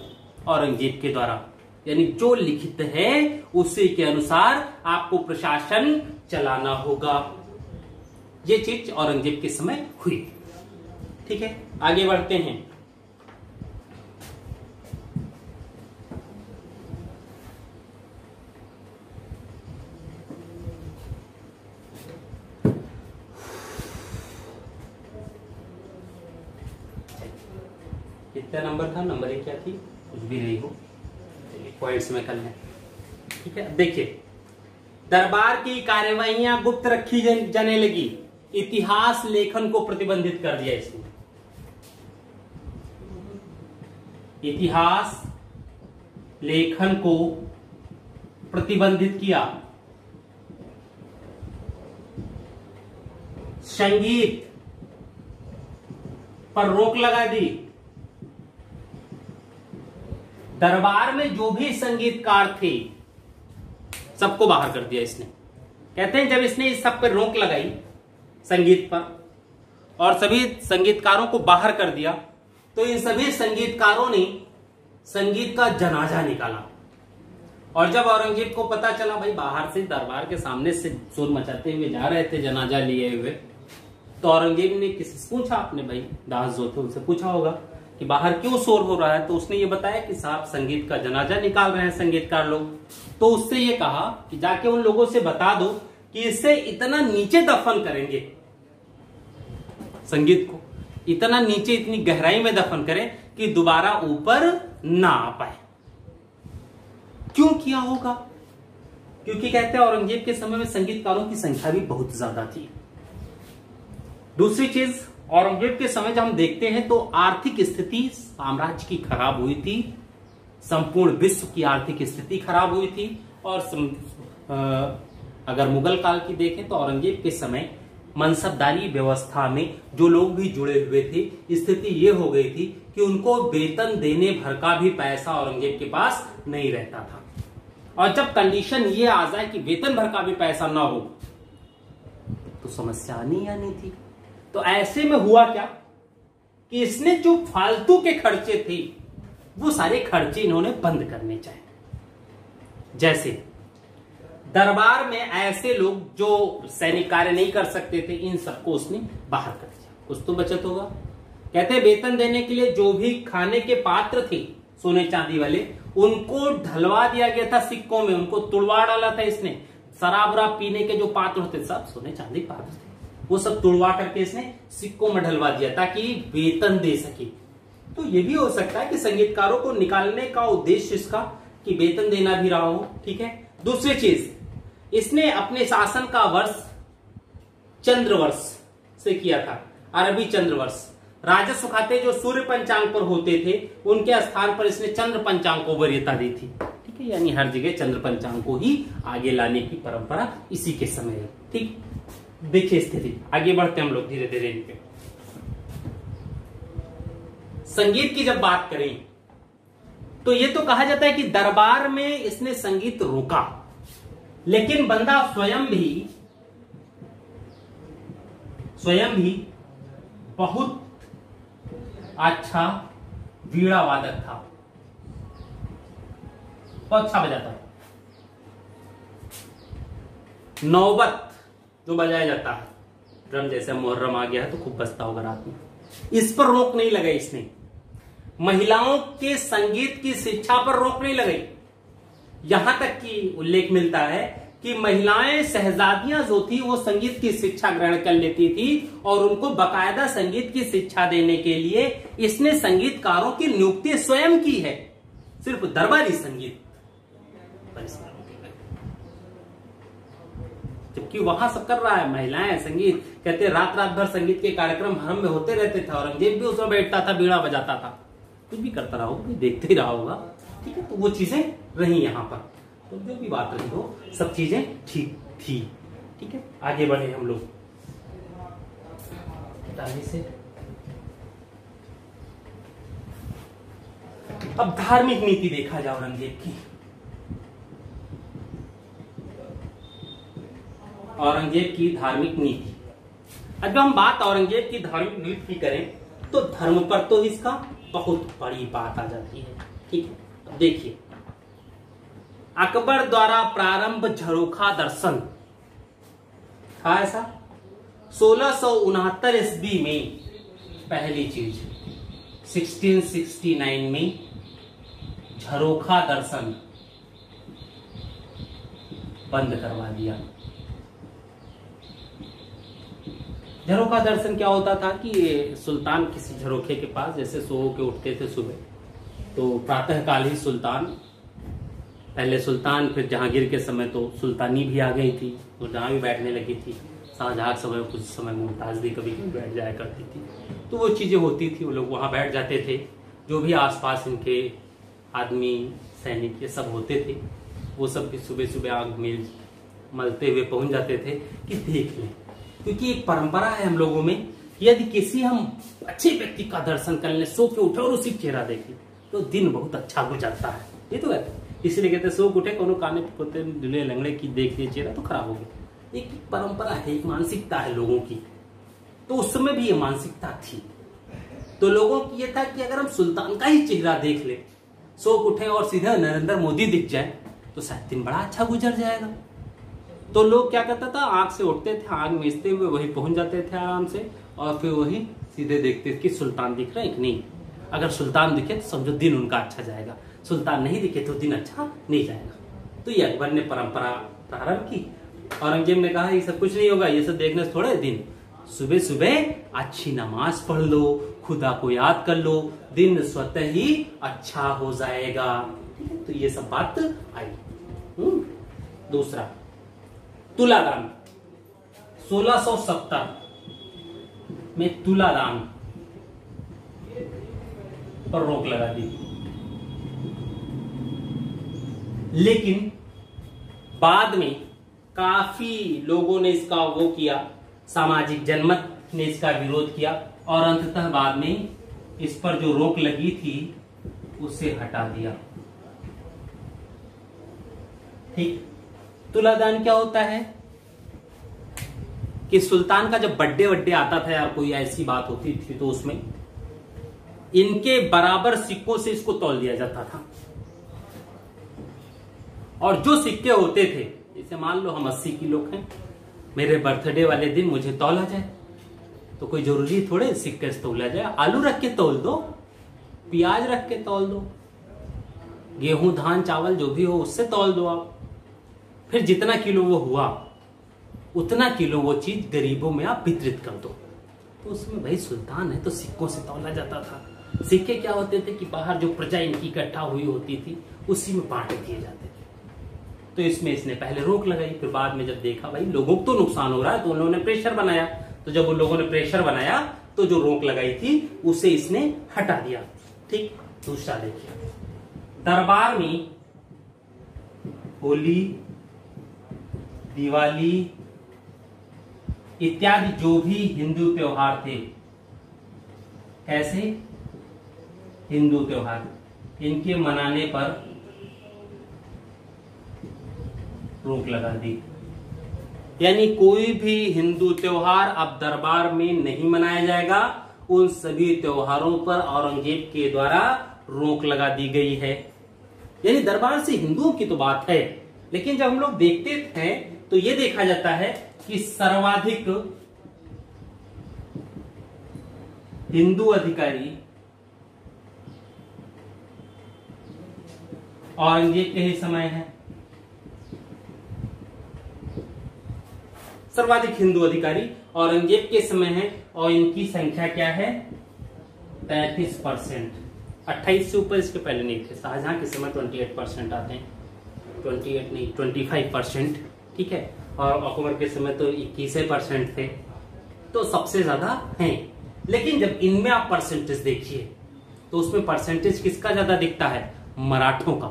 औरंगजेब के द्वारा, यानी जो लिखित है उसी के अनुसार आपको प्रशासन चलाना होगा। ये चीज औरंगजेब के समय हुई। ठीक है, आगे बढ़ते हैं। कितना नंबर था, नंबरिंग क्या थी, कुछ भी नहीं हो, पॉइंट्स में कर लें। ठीक है, अब देखिए, दरबार की कार्यवाहियां गुप्त रखी जाने लगी, इतिहास लेखन को प्रतिबंधित कर दिया इसने। इतिहास लेखन को प्रतिबंधित किया। संगीत पर रोक लगा दी। दरबार में जो भी संगीतकार थे सबको बाहर कर दिया इसने। कहते हैं जब इसने इस सब पर रोक लगाई संगीत पर और सभी संगीतकारों को बाहर कर दिया, तो इन सभी संगीतकारों ने संगीत का जनाजा निकाला। और जब औरंगजेब को पता चला भाई बाहर से दरबार के सामने से शोर मचाते हुए जा रहे थे जनाजा लिए हुए, तो औरंगजेब ने किसी से पूछा, अपने भाई दास जो थे उनसे पूछा होगा कि बाहर क्यों शोर हो रहा है, तो उसने ये बताया कि साहब संगीत का जनाजा निकाल रहे हैं संगीतकार लोग। तो उससे ये कहा कि जाके उन लोगों से बता दो कि इसे इतना नीचे दफन करेंगे, संगीत को इतना नीचे इतनी गहराई में दफन करें कि दोबारा ऊपर ना आ पाए। क्यों किया होगा? क्योंकि कहते हैं औरंगजेब के समय में संगीतकारों की संख्या भी बहुत ज्यादा थी। दूसरी चीज, औरंगजेब के समय जब हम देखते हैं तो आर्थिक स्थिति साम्राज्य की खराब हुई थी, संपूर्ण विश्व की आर्थिक स्थिति खराब हुई थी। और अगर मुगल काल की देखें तो औरंगजेब के समय मनसबदारी व्यवस्था में जो लोग भी जुड़े हुए थे, स्थिति ये हो गई थी कि उनको वेतन देने भर का भी पैसा औरंगजेब के पास नहीं रहता था। और जब कंडीशन ये आ जाए कि वेतन भर का भी पैसा ना हो तो समस्या नहीं आनी थी। तो ऐसे में हुआ क्या कि इसने जो फालतू के खर्चे थे वो सारे खर्चे इन्होंने बंद करने चाहिए। जैसे दरबार में ऐसे लोग जो सैनिक कार्य नहीं कर सकते थे, इन सबको उसने बाहर कर दिया। कुछ तो बचत होगा। कहते हैं वेतन देने के लिए जो भी खाने के पात्र थे सोने चांदी वाले, उनको ढलवा दिया गया था सिक्कों में, उनको तुड़वा डाला था इसने। शराब वराब पीने के जो पात्र होते सब सोने चांदी पात्र थे, वो सब तुड़वा करके इसने सिक्कों में ढलवा दिया ताकि वेतन दे सके। तो ये भी हो सकता है कि संगीतकारों को निकालने का उद्देश्य इसका कि वेतन देना भी रहा हो। ठीक है। दूसरी चीज, इसने अपने शासन का वर्ष चंद्रवर्ष से किया था, अरबी चंद्रवर्ष। राजस्व खाते जो सूर्य पंचांग पर होते थे उनके स्थान पर इसने चंद्र पंचांग को वरीयता दी थी। ठीक है, यानी हर जगह चंद्र पंचांग को ही आगे लाने की परंपरा इसी के समय है। ठीक, देखिए स्थिति। आगे बढ़ते हम लोग धीरे धीरे इनके। संगीत की जब बात करें तो ये तो कहा जाता है कि दरबार में इसने संगीत रोका, लेकिन बंदा स्वयं भी बहुत अच्छा वीणा वादक था, बहुत अच्छा बजाता है। नौबत जो बजाया जाता है, ड्रम जैसे मुहर्रम आ गया है तो खूब बजता होगा रात में, इस पर रोक नहीं लगाई इसने। महिलाओं के संगीत की शिक्षा पर रोक नहीं लगाई। यहां तक कि उल्लेख मिलता है कि महिलाएं शहजादियां जो थी वो संगीत की शिक्षा ग्रहण कर लेती थी और उनको बकायदा संगीत की शिक्षा देने के लिए इसने संगीतकारों की नियुक्ति स्वयं की है, सिर्फ दरबारी संगीत परिसरों के, जबकि वहां सब कर रहा है महिलाएं संगीत। कहते रात रात भर संगीत के कार्यक्रम हरम में होते रहते थे, औरंगजेब भी उसमें बैठता था, बीड़ा बजाता था, कुछ भी करता रहा होगा, देखते ही रहा होगा। ठीक है, तो वो चीजें रही यहां पर, तो जो भी बात रही हो सब चीजें ठीक थी। ठीक है, आगे बढ़े हम लोग से। अब धार्मिक नीति देखा जाए औरंगजेब की। औरंगजेब की धार्मिक नीति, अब जब हम बात औरंगजेब की धार्मिक नीति की करें तो धर्म पर तो इसका बहुत बड़ी बात आ जाती है। ठीक है, अब देखिए, अकबर द्वारा प्रारंभ झरोखा दर्शन था ऐसा 1669 ईस्वी में, पहली चीज 1669 में झरोखा दर्शन बंद करवा दिया। झरोखा दर्शन क्या होता था कि सुल्तान किसी झरोखे के पास जैसे सो के उठते थे सुबह, तो प्रातः काल ही सुल्तान, पहले सुल्तान फिर जहांगीर के समय तो सुल्तानी भी आ गई थी, तो जहां भी बैठने लगी थी, शाहजहां के समय कुछ समय मुमताज भी कभी कभी बैठ जाया करती थी, तो वो चीजें होती थी, वो लोग वहां बैठ जाते थे। जो भी आसपास इनके आदमी सैनिक ये सब होते थे, वो सब भी सुबह सुबह आग में मलते हुए पहुंच जाते थे कि देख लें, क्योंकि एक परंपरा है हम लोगों में, यदि किसी हम अच्छे व्यक्ति का दर्शन कर ले, सो के उठे और उसी चेहरा देखे तो दिन बहुत अच्छा गुजरता है। ये तो है, इसलिए कहते सो के उठे कोनो काने पोते दुले लंगड़े की देख लिए चेहरा तो खराब हो गया। एक परंपरा है, एक मानसिकता है लोगों की, तो उस समय भी ये मानसिकता थी। तो लोगों की ये था कि अगर हम सुल्तान का ही चेहरा देख ले, सो के उठे और सीधा नरेंद्र मोदी दिख जाए तो शायद दिन बड़ा अच्छा गुजर जाएगा। तो लोग क्या करता था, आग से उठते थे, आग मिचते हुए वही पहुंच जाते थे आराम से, और फिर वही सीधे देखते थे कि सुल्तान दिख रहा है कि नहीं। अगर सुल्तान दिखे तो समझो दिन उनका अच्छा जाएगा, सुल्तान नहीं दिखे तो दिन अच्छा नहीं जाएगा। तो ये अकबर ने परंपरा प्रारंभ की। औरंगजेब ने कहा ये सब कुछ नहीं होगा, ये सब देखने से थोड़े दिन, सुबह सुबह अच्छी नमाज पढ़ लो, खुदा को याद कर लो, दिन स्वतः ही अच्छा हो जाएगा। तो ये सब बात आई। दूसरा, तुलादान 1670 में तुलादान पर रोक लगा दी, लेकिन बाद में काफी लोगों ने इसका वो किया, सामाजिक जनमत ने इसका विरोध किया और अंततः बाद में इस पर जो रोक लगी थी उसे हटा दिया। ठीक, तुलादान क्या होता है कि सुल्तान का जब बर्थडे वड्डे आता था या कोई ऐसी बात होती थी तो उसमें इनके बराबर सिक्कों से इसको तौल दिया जाता था, और जो सिक्के होते थे, जैसे मान लो हम 80 किलो हैं, मेरे बर्थडे वाले दिन मुझे तौला जाए, तो कोई जरूरी थोड़े सिक्के से तौला जाए, आलू रख के तौल दो, प्याज रख के तौल दो, गेहूं धान चावल जो भी हो उससे तौल दो आप, फिर जितना किलो वो हुआ उतना किलो वो चीज गरीबों में आप वितरित कर दो। तो उसमें भाई सुल्तान है तो सिक्कों से तौला जाता था। सिक्के क्या होते थे कि बाहर जो प्रजा इनकी इकट्ठा हुई होती थी उसी में बांट दिए जाते थे। तो इसमें इसने पहले रोक लगाई, फिर बाद में जब देखा भाई लोगों को तो नुकसान हो रहा है तो उन लोगों ने प्रेशर बनाया, तो जब उन लोगों ने प्रेशर बनाया तो जो रोक लगाई थी उसे इसने हटा दिया। ठीक, दूसरा देखिए, दरबार में होली, दिवाली इत्यादि जो भी हिंदू त्योहार थे, कैसे हिंदू त्योहार, इनके मनाने पर रोक लगा दी। यानी कोई भी हिंदू त्योहार अब दरबार में नहीं मनाया जाएगा, उन सभी त्योहारों पर औरंगजेब के द्वारा रोक लगा दी गई है। यानी दरबार से हिंदुओं की तो बात है, लेकिन जब हम लोग देखते हैं तो यह देखा जाता है कि सर्वाधिक हिंदू अधिकारी औरंगजेब के ही समय है। सर्वाधिक हिंदू अधिकारी औरंगजेब के समय है और इनकी संख्या क्या है 33%। 28 से ऊपर इसके पहले नहीं थे। शाहजहां के समय 28% आते हैं, 28 नहीं 25%, ठीक है। और अकबर के समय तो 21% थे, तो सबसे ज्यादा हैं। लेकिन जब इनमें आप परसेंटेज देखिए तो उसमें परसेंटेज किसका ज्यादा दिखता है, मराठों का,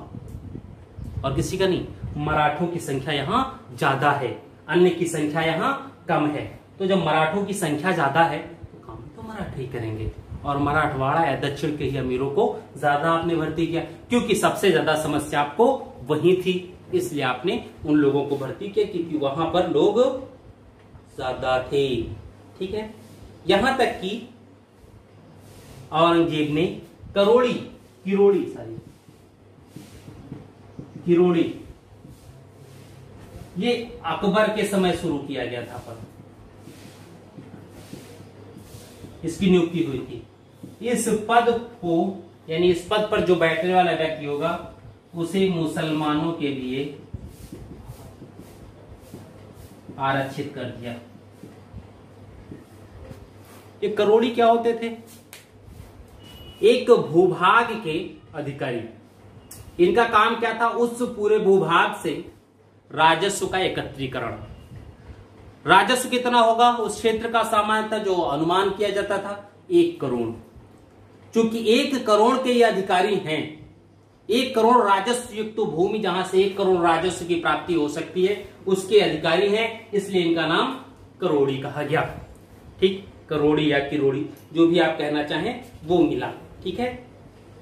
और किसी का नहीं। मराठों की संख्या यहाँ ज्यादा है, अन्य की संख्या यहाँ कम है। तो जब मराठों की संख्या ज्यादा है तो काम तो मराठे ही करेंगे, और मराठवाड़ा या दक्षिण के ही अमीरों को ज्यादा आपने भर्ती किया, क्योंकि सबसे ज्यादा समस्या आपको वही थी, इसलिए आपने उन लोगों को भर्ती किया क्योंकि वहां पर लोग ज्यादा थे, ठीक है। यहां तक कि औरंगजेब ने किरोड़ी ये अकबर के समय शुरू किया गया था, पर इसकी नियुक्ति हुई थी। इस पद को, यानी इस पद पर जो बैठने वाला व्यक्ति होगा उसे मुसलमानों के लिए आरक्षित कर दिया। ये करोड़ी क्या होते थे, एक भूभाग के अधिकारी। इनका काम क्या था, उस पूरे भूभाग से राजस्व का एकत्रीकरण। राजस्व कितना होगा उस क्षेत्र का, सामान्यतः जो अनुमान किया जाता था 1 करोड़। चूंकि 1 करोड़ के ये अधिकारी हैं, 1 करोड़ राजस्व युक्त भूमि जहां से 1 करोड़ राजस्व की प्राप्ति हो सकती है उसके अधिकारी हैं, इसलिए इनका नाम करोड़ी कहा गया। ठीक, करोड़ी या किरोड़ी जो भी आप कहना चाहें वो मिला, ठीक है।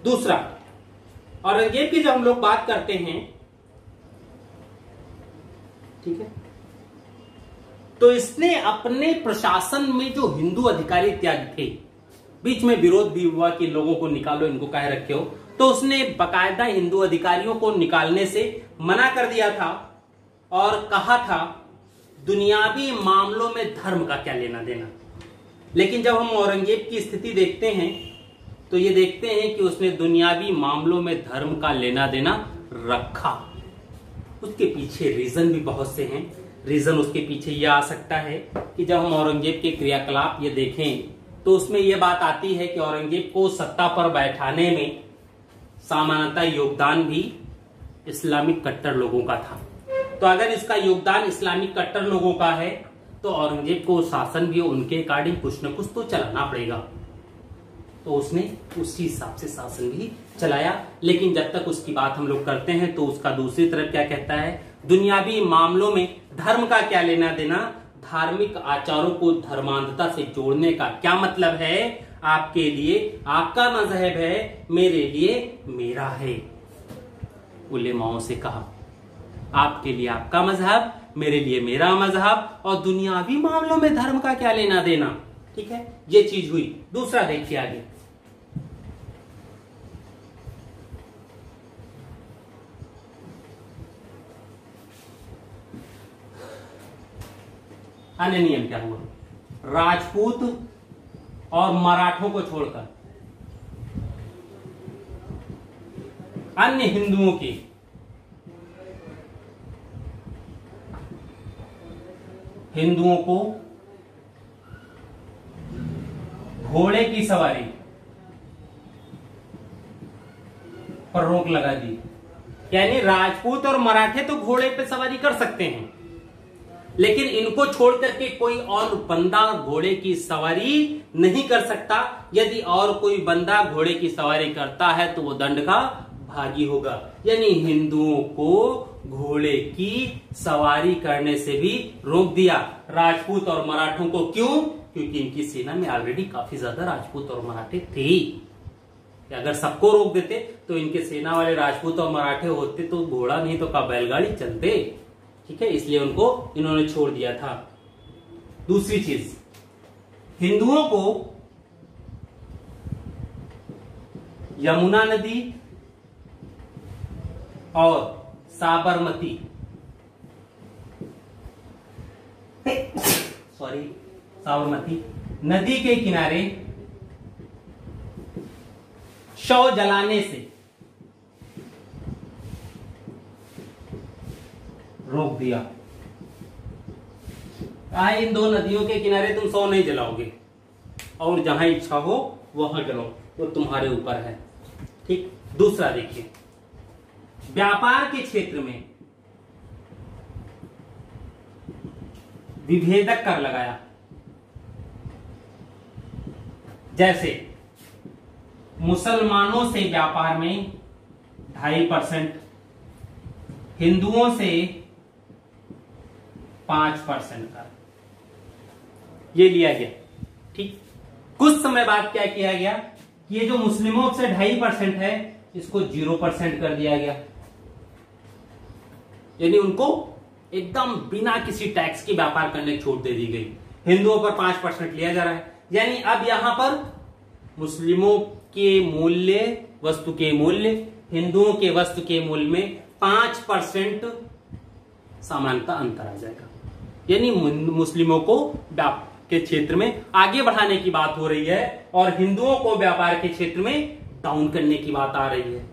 दूसरा, औरंगजेब की जब हम लोग बात करते हैं, ठीक है, तो इसने अपने प्रशासन में जो हिंदू अधिकारी इत्यादि थे, बीच में विरोध भी हुआ कि लोगों को निकालो, इनको काहे रखे हो, तो उसने बकायदा हिंदू अधिकारियों को निकालने से मना कर दिया था और कहा था दुनियावी मामलों में धर्म का क्या लेना देना। लेकिन जब हम औरंगजेब की स्थिति देखते हैं तो ये देखते हैं कि उसने दुनियावी मामलों में धर्म का लेना देना रखा। उसके पीछे रीजन भी बहुत से हैं। रीजन उसके पीछे यह आ सकता है कि जब हम औरंगजेब के क्रियाकलाप ये देखें तो उसमें यह बात आती है कि औरंगजेब को सत्ता पर बैठाने में सामान्यतः योगदान भी इस्लामिक कट्टर लोगों का था। तो अगर इसका योगदान इस्लामिक कट्टर लोगों का है तो औरंगजेब को शासन भी उनके अकॉर्डिंग कुछ न कुछ तो चलाना पड़ेगा, तो उसने उसी हिसाब से शासन भी चलाया। लेकिन जब तक उसकी बात हम लोग करते हैं तो उसका दूसरी तरफ क्या कहता है, दुनियावी मामलों में धर्म का क्या लेना देना, धार्मिक आचारों को धर्मांधता से जोड़ने का क्या मतलब है, आपके लिए आपका मजहब है, मेरे लिए मेरा है। उलेमाओं से कहा आपके लिए आपका मजहब, मेरे लिए मेरा मजहब, और दुनियावी मामलों में धर्म का क्या लेना देना, ठीक है, ये चीज हुई। दूसरा देखिए आगे, अन्य नियम क्या हुआ, राजपूत और मराठों को छोड़कर अन्य हिंदुओं की हिंदुओं को घोड़े की सवारी पर रोक लगा दी। यानी राजपूत और मराठे तो घोड़े पे सवारी कर सकते हैं, लेकिन इनको छोड़ करके कोई और बंदा घोड़े की सवारी नहीं कर सकता। यदि और कोई बंदा घोड़े की सवारी करता है तो वो दंड का भागी होगा। यानी हिंदुओं को घोड़े की सवारी करने से भी रोक दिया, राजपूत और मराठों को। क्यों? क्योंकि इनकी सेना में ऑलरेडी काफी ज्यादा राजपूत और मराठे थे। अगर सबको रोक देते तो इनके सेना वाले राजपूत और मराठे होते तो घोड़ा नहीं तो का बैलगाड़ी चलते, ठीक है, इसलिए उनको इन्होंने छोड़ दिया था। दूसरी चीज, हिंदुओं को यमुना नदी और साबरमती नदी के किनारे शव जलाने से रोक दिया। इन दो नदियों के किनारे तुम 100 नहीं जलाओगे, और जहां इच्छा हो वहां जलाओ, वो तुम्हारे ऊपर है। ठीक। दूसरा देखिए, व्यापार के क्षेत्र में विभेदक कर लगाया। जैसे मुसलमानों से व्यापार में 2.5%, हिंदुओं से 5% का ये लिया गया। ठीक। कुछ समय बाद क्या किया गया, ये जो मुस्लिमों से 2.5% है इसको 0% कर दिया गया, यानी उनको एकदम बिना किसी टैक्स के व्यापार करने की छूट दे दी गई। हिंदुओं पर 5% लिया जा रहा है, यानी अब यहां पर मुस्लिमों के मूल्य, वस्तु के मूल्य, हिंदुओं के वस्तु के मूल्य में 5% समानता अंतर आ जाएगा, यानी मुस्लिमों को व्यापार के क्षेत्र में आगे बढ़ाने की बात हो रही है और हिंदुओं को व्यापार के क्षेत्र में डाउन करने की बात आ रही है।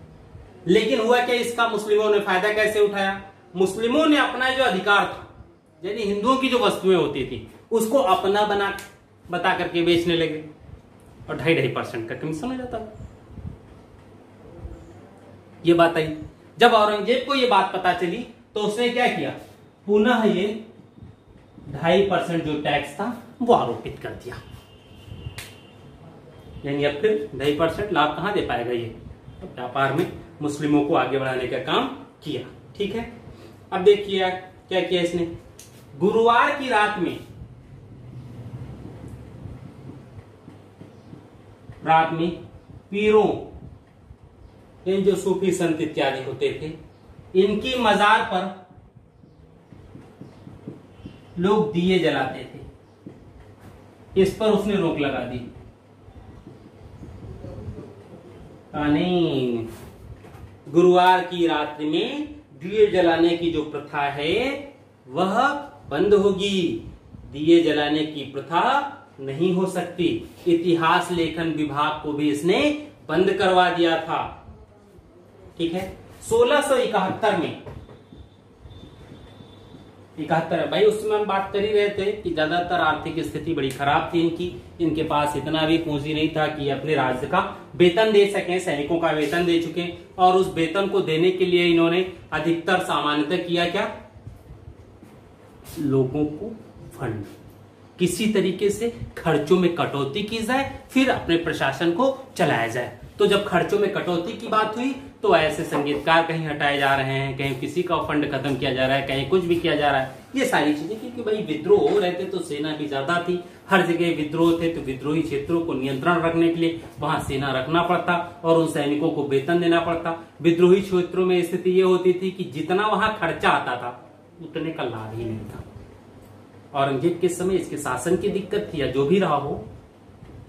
लेकिन हुआ क्या, इसका मुस्लिमों ने फायदा कैसे उठाया? मुस्लिमों ने अपना जो अधिकार था, यानी हिंदुओं की जो वस्तुएं होती थी उसको अपना बता करके बेचने लगे और 2.5% का कमीशन हो जाता था। ये बात आई। जब औरंगजेब को ये बात पता चली तो उसने क्या किया, पुनः ये 2.5% जो टैक्स था वो आरोपित कर दिया, यानी अब फिर 2.5% लाभ कहां दे पाएगा ये, व्यापार में मुस्लिमों को आगे बढ़ाने का काम किया। ठीक है। अब देखिए क्या किया इसने, गुरुवार की रात में पीरों, इन जो सूफी संत इत्यादि होते थे, इनकी मजार पर लोग दिए जलाते थे, इस पर उसने रोक लगा दी। नहीं, गुरुवार की रात्रि में दिए जलाने की जो प्रथा है वह बंद होगी, दिए जलाने की प्रथा नहीं हो सकती। इतिहास लेखन विभाग को भी इसने बंद करवा दिया था। ठीक है। 1671 में 71 भाई, उसमें हम बात कर ही रहे थे कि ज्यादातर आर्थिक स्थिति बड़ी खराब थी इनकी, इनके पास इतना भी पूंजी नहीं था कि अपने राज्य का वेतन दे सकें, सैनिकों का वेतन दे चुके, और उस वेतन को देने के लिए इन्होंने अधिकतर सामान्यतः किया क्या, लोगों को फंड, किसी तरीके से खर्चों में कटौती की जाए, फिर अपने प्रशासन को चलाया जाए। तो जब खर्चों में कटौती की बात हुई तो ऐसे संगीतकार कहीं हटाए जा रहे हैं, कहीं किसी का फंड खत्म किया जा रहा है, कहीं कुछ भी किया जा रहा है, ये सारी चीजें। क्योंकि भाई विद्रोह हो रहे थे तो सेना भी ज्यादा थी, हर जगह विद्रोह थे, तो विद्रोही क्षेत्रों को नियंत्रण रखने के लिए वहां सेना रखना पड़ता और उन सैनिकों को वेतन देना पड़ता। विद्रोही क्षेत्रों में स्थिति ये होती थी कि जितना वहां खर्चा आता था उतने का लाभ ही नहीं था। औरंगजेब के समय इसके शासन की दिक्कत थी, या जो भी रहा हो,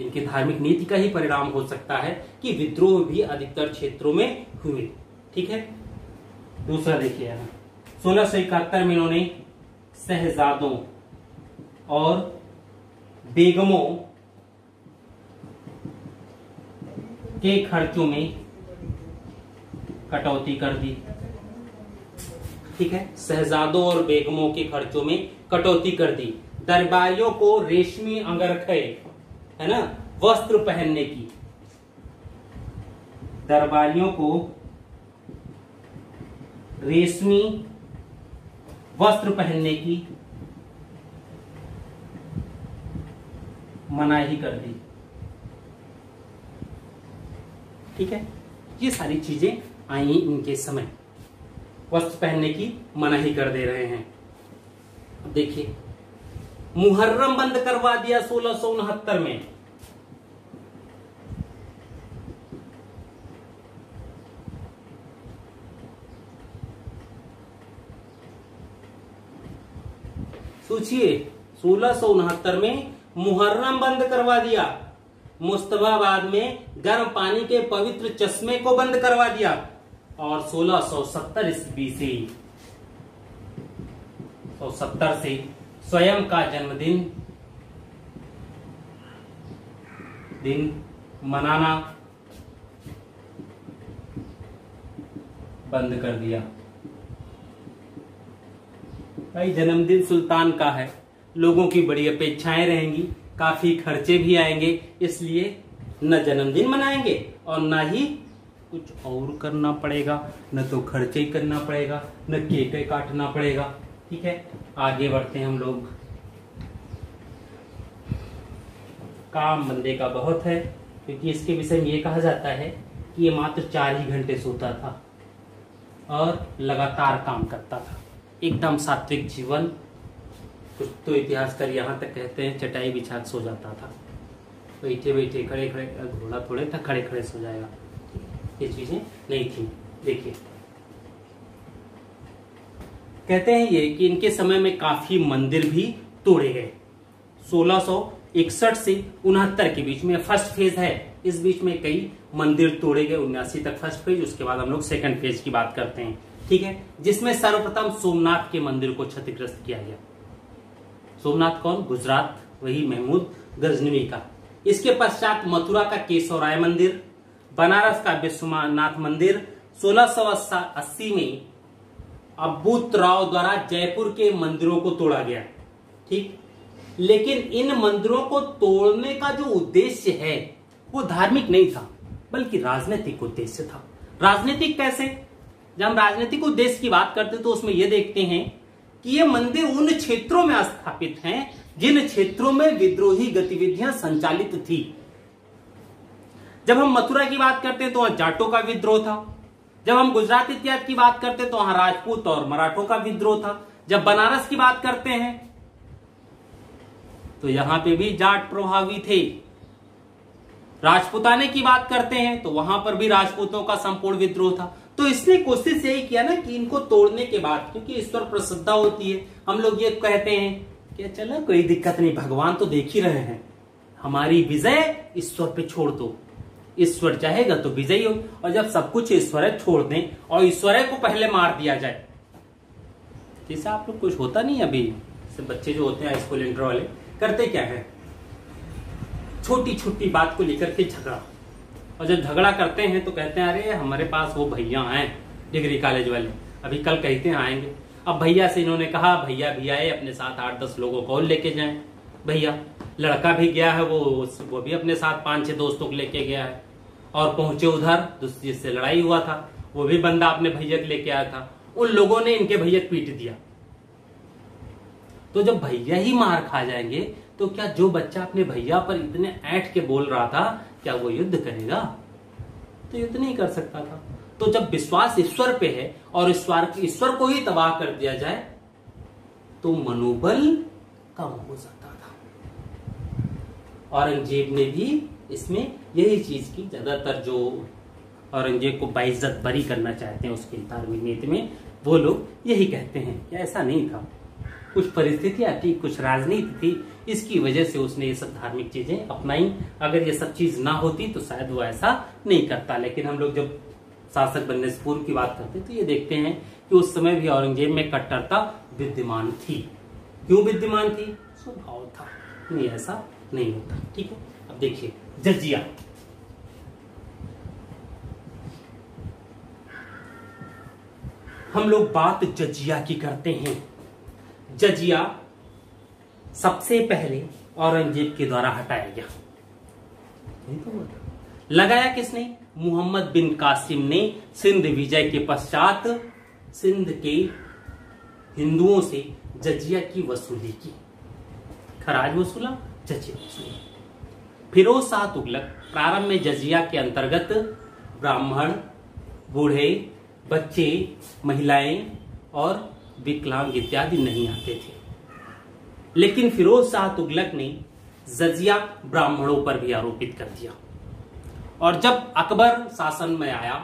इनकी धार्मिक नीति का ही परिणाम हो सकता है कि विद्रोह भी अधिकतर क्षेत्रों में हुए। ठीक है। दूसरा देखिए यहाँ 1671 में इन्होंने शहजादों और बेगमों के खर्चों में कटौती कर दी। ठीक है। शहजादों और बेगमों के खर्चों में कटौती कर दी। दरबारियों को रेशमी अंगरखे, है ना, वस्त्र पहनने की, दरबारियों को रेशमी वस्त्र पहनने की मनाही कर दी। ठीक है। ये सारी चीजें आई इनके समय, वस्त्र पहनने की मनाही कर दे रहे हैं। अब देखिए, मुहर्रम बंद करवा दिया 1669 में। सोचिए, 1669 में मुहर्रम बंद करवा दिया। मुस्तफाबाद में गर्म पानी के पवित्र चश्मे को बंद करवा दिया। और 1670 ईस्वी से 170 से स्वयं का जन्मदिन मनाना बंद कर दिया। भाई जन्मदिन सुल्तान का है, लोगों की बड़ी अपेक्षाएं रहेंगी, काफी खर्चे भी आएंगे, इसलिए न जन्मदिन मनाएंगे और न ही कुछ और करना पड़ेगा, न तो खर्चे ही करना पड़ेगा, न केक काटना पड़ेगा। ठीक है, आगे बढ़ते हैं हम लोग। काम बंदे का बहुत है, क्योंकि इसके विषय में ये कहा जाता है कि ये मात्र 4 ही घंटे सोता था और लगातार काम करता था, एकदम सात्विक जीवन। कुछ तो इतिहासकार यहाँ तक कहते हैं चटाई बिछा के सो जाता था, बैठे बैठे खड़े खड़े, घोड़ा थोड़े था खड़े खड़े सो जाएगा, ये चीजें नहीं थी। देखिए कहते हैं ये कि इनके समय में काफी मंदिर भी तोड़े गए। 1661 से 69 के बीच में फर्स्ट फेज है, इस बीच में कई मंदिर तोड़े गए। 79 तक फर्स्ट फेज, उसके बाद हम लोग सेकंड फेज की बात करते हैं। ठीक है, जिसमें सर्वप्रथम सोमनाथ के मंदिर को क्षतिग्रस्त किया गया। सोमनाथ कौन? गुजरात, वही महमूद गजनवी का। इसके पश्चात मथुरा का केशवराय मंदिर, बनारस का विश्वनाथ मंदिर 1680 में अब्बूत राव द्वारा जयपुर के मंदिरों को तोड़ा गया। ठीक, लेकिन इन मंदिरों को तोड़ने का जो उद्देश्य है वो धार्मिक नहीं था, बल्कि राजनीतिक उद्देश्य था। राजनीतिक कैसे? जब हम राजनीतिक उद्देश्य की बात करते हैं तो उसमें यह देखते हैं कि ये मंदिर उन क्षेत्रों में स्थापित हैं जिन क्षेत्रों में विद्रोही गतिविधियां संचालित थी। जब हम मथुरा की बात करते हैं तो वहां जाटों का विद्रोह था। जब हम गुजरात इत्यादि की बात करते हैं तो वहां राजपूत और मराठों का विद्रोह था। जब बनारस की बात करते हैं तो यहां पे भी जाट प्रभावी थे। राजपूताने की बात करते हैं तो वहां पर भी राजपूतों का संपूर्ण विद्रोह था। तो इसने कोशिश यही किया ना कि इनको तोड़ने के बाद, क्योंकि ईश्वर प्रसिद्धा होती है, हम लोग ये कहते हैं कि चलो कोई दिक्कत नहीं, भगवान तो देख ही रहे हैं, हमारी विजय ईश्वर पे छोड़ दो, ईश्वर चाहेगा तो विजयी हो। और जब सब कुछ ईश्वर छोड़ दें और ईश्वर को पहले मार दिया जाए, जैसे आप लोग कुछ होता नहीं अभी से बच्चे जो होते हैं स्कूल इंटर वाले करते क्या है, छोटी छोटी बात को लेकर के झगड़ा, और जब झगड़ा करते हैं तो कहते हैं अरे हमारे पास वो भैया हैं डिग्री कॉलेज वाले, अभी कल कहते हैं आएंगे। अब भैया से इन्होंने कहा भैया भी आए, अपने साथ 8-10 लोगों को लेके जाएं। भैया लड़का भी गया है, वो भी अपने साथ 5-6 दोस्तों को लेके गया है, और पहुंचे उधर जिससे लड़ाई हुआ था वो भी बंदा अपने भैया को लेके आया था। उन लोगों ने इनके भैया पीट दिया। तो जब भैया ही मार खा जाएंगे तो क्या जो बच्चा अपने भैया पर इतने ऐंठ के बोल रहा था, क्या वो युद्ध करेगा? तो युद्ध नहीं कर सकता था। तो जब विश्वास ईश्वर पे है और ईश्वर को ही तबाह कर दिया जाए तो मनोबल कम हो जाता था। औरंगजेब ने भी इसमें यही चीज की, ज्यादातर जो औरंगजेब को बाइज्जत बरी करना चाहते हैं उसके धार्मिक नीति में, वो लोग यही कहते हैं कि ऐसा नहीं था, कुछ परिस्थितियां थी, कुछ राजनीति थी, इसकी वजह से उसने ये सब धार्मिक चीजें अपनाई। अगर ये सब चीज ना होती तो शायद वो ऐसा नहीं करता। लेकिन हम लोग जब शासक बनने से पूर्व की बात करते तो ये देखते हैं कि उस समय भी औरंगजेब में कट्टरता विद्यमान थी। क्यों विद्यमान थी? स्वभाव था, नहीं ऐसा नहीं होता। ठीक है, अब देखिए जजिया। हम लोग बात जजिया की करते हैं। जजिया सबसे पहले औरंगजेब के द्वारा हटाया गया। लगाया किसने? मोहम्मद बिन कासिम ने सिंध विजय के पश्चात सिंध के हिंदुओं से जजिया की वसूली की। खराज वसूला, जजिया वसूला। फिरोज शाह तुगलक प्रारंभ में जजिया के अंतर्गत ब्राह्मण, बूढ़े, बच्चे, महिलाएं और विकलांग इत्यादि नहीं आते थे। लेकिन फिरोज शाह तुगलक ने जजिया ब्राह्मणों पर भी आरोपित कर दिया। और जब अकबर शासन में आया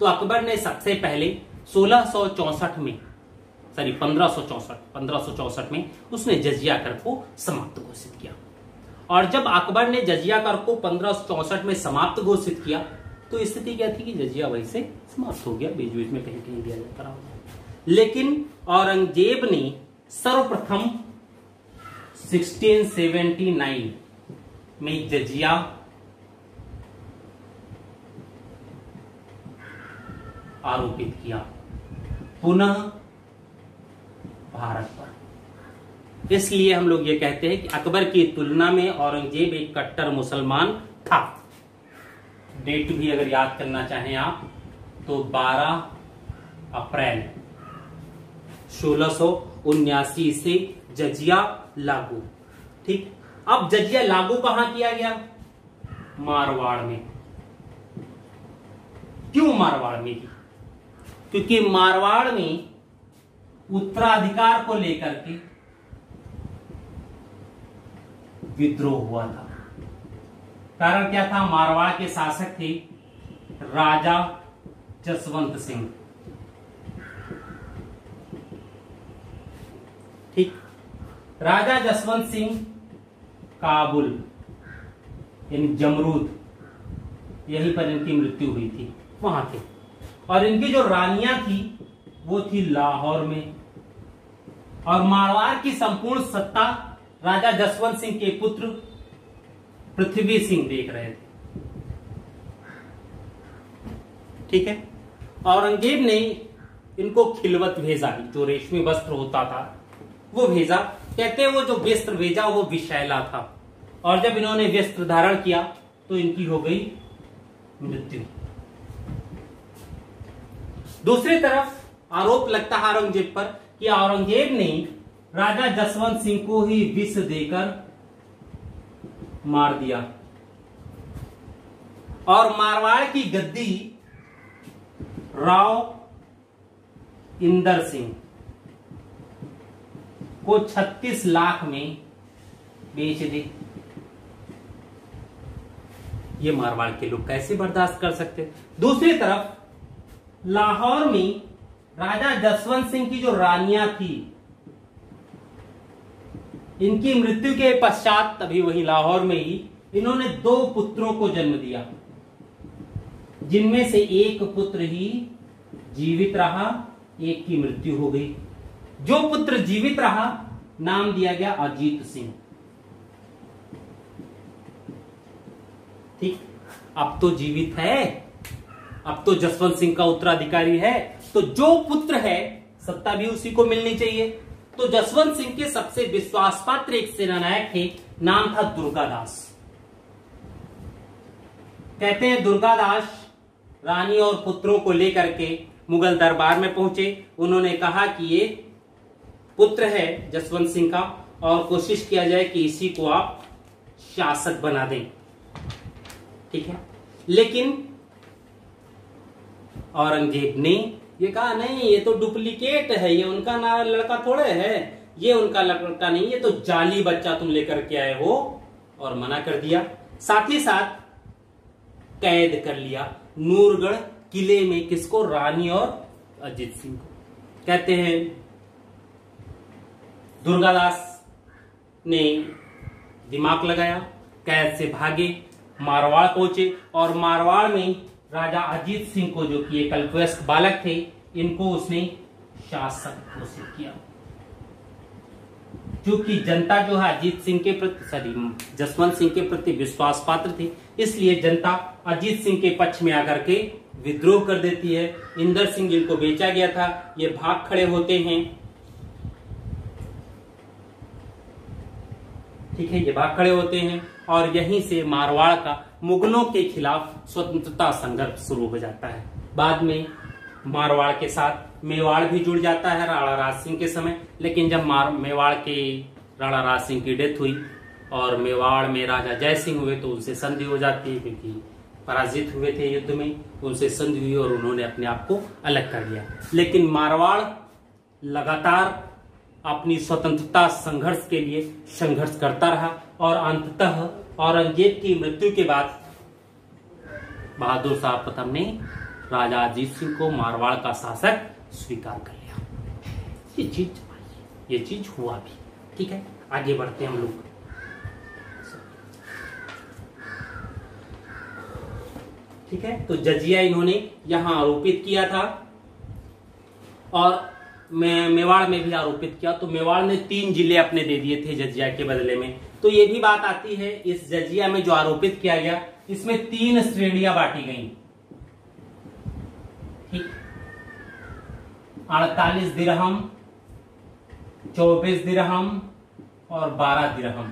तो अकबर ने सबसे पहले 1564 में उसने जजिया कर को समाप्त घोषित किया। और जब अकबर ने जजिया कर को 1564 में समाप्त घोषित किया तो स्थिति क्या थी कि जजिया वहीं से समाप्त हो गया, बीच बीच में कहीं कहीं दिया जाता रहा। लेकिन औरंगजेब ने सर्वप्रथम 1679 में जजिया आरोपित किया पुनः भारत पर। इसलिए हम लोग ये कहते हैं कि अकबर की तुलना में औरंगजेब एक कट्टर मुसलमान था। डेट भी अगर याद करना चाहें आप तो 12 अप्रैल 1679 से जजिया लागू। ठीक, अब जजिया लागू कहां किया गया? मारवाड़ में। क्यों मारवाड़ में की? क्योंकि मारवाड़ में उत्तराधिकार को लेकर के विद्रोह हुआ था। कारण क्या था? मारवाड़ के शासक थे राजा जसवंत सिंह। ठीक, राजा जसवंत सिंह काबुल यानी जमरूद, यहीं पर इनकी मृत्यु हुई थी, वहां थे। और इनकी जो रानियां थी वो थी लाहौर में। और मारवाड़ की संपूर्ण सत्ता राजा जसवंत सिंह के पुत्र पृथ्वी सिंह देख रहे थे। ठीक है, औरंगजेब ने इनको खिलवत भेजा, जो रेशमी वस्त्र होता था वो भेजा। कहते हैं वो जो वस्त्र भेजा वो विषैला था, और जब इन्होंने वस्त्र धारण किया तो इनकी हो गई मृत्यु। दूसरी तरफ आरोप लगता है औरंगजेब पर कि औरंगजेब ने राजा जसवंत सिंह को ही विष देकर मार दिया, और मारवाड़ की गद्दी राव इंदर सिंह को 36 लाख में बेच दी। ये मारवाड़ के लोग कैसे बर्दाश्त कर सकते? दूसरी तरफ लाहौर में राजा जसवंत सिंह की जो रानियां थी, इनकी मृत्यु के पश्चात तभी वही लाहौर में ही इन्होंने 2 पुत्रों को जन्म दिया, जिनमें से एक पुत्र ही जीवित रहा, एक की मृत्यु हो गई। जो पुत्र जीवित रहा नाम दिया गया अजीत सिंह। ठीक, अब तो जीवित है, अब तो जसवंत सिंह का उत्तराधिकारी है, तो जो पुत्र है सत्ता भी उसी को मिलनी चाहिए। तो जसवंत सिंह के सबसे विश्वासपात्र एक सेनानायक थे, नाम था दुर्गादास। कहते हैं दुर्गादास रानी और पुत्रों को लेकर के मुगल दरबार में पहुंचे। उन्होंने कहा कि ये पुत्र है जसवंत सिंह का, और कोशिश किया जाए कि इसी को आप शासक बना दें। ठीक है, लेकिन औरंगजेब ने ये कहा नहीं, ये तो डुप्लीकेट है, ये उनका ना लड़का थोड़े है, ये उनका लड़का नहीं, ये तो जाली बच्चा तुम लेकर के आए हो, और मना कर दिया। साथ ही साथ कैद कर लिया नूरगढ़ किले में। किसको? रानी और अजीत सिंह को। कहते हैं दुर्गादास ने दिमाग लगाया, कैद से भागे, मारवाड़ पहुंचे, और मारवाड़ में राजा अजीत सिंह को, जो कि एक अल्पवयस्क बालक थे, इनको उसने शासक घोषित किया। क्योंकि जनता जो है अजीत सिंह के प्रति, जसवंत सिंह के प्रति विश्वास पात्र थी, इसलिए जनता अजीत सिंह के पक्ष में आकर के विद्रोह कर देती है। इंदर सिंह जिनको बेचा गया था ये भाग खड़े होते हैं। ठीक है, ये भाग खड़े होते हैं, और यहीं से मारवाड़ का मुगलों के खिलाफ स्वतंत्रता संघर्ष शुरू हो जाता है। बाद में मारवाड़ के साथ मेवाड़ भी जुड़ जाता है राणा राज सिंह के समय। लेकिन जब मेवाड़ के राणा राज सिंह की डेथ हुई और मेवाड़ में राजा जय सिंह हुए तो उनसे संधि हो जाती है, क्योंकि पराजित हुए थे युद्ध में, उनसे संधि हुई और उन्होंने अपने आप को अलग कर लिया। लेकिन मारवाड़ लगातार अपनी स्वतंत्रता संघर्ष के लिए संघर्ष करता रहा, और अंततः औरंगजेब की मृत्यु के बाद बहादुर शाह प्रथम ने राजा अजीत सिंह को मारवाड़ का शासक स्वीकार कर लिया। ये चीज हुआ भी। ठीक है, आगे बढ़ते हैं हम लोग। ठीक है, तो जजिया इन्होंने यहां आरोपित किया था, और मेवाड़ में भी आरोपित किया। तो मेवाड़ ने 3 जिले अपने दे दिए थे जजिया के बदले में। तो ये भी बात आती है, इस जजिया में जो आरोपित किया गया, इसमें 3 श्रेणियां बांटी गई। ठीक, 48 दिरहम, 24 दिरहम और 12 दिरहम।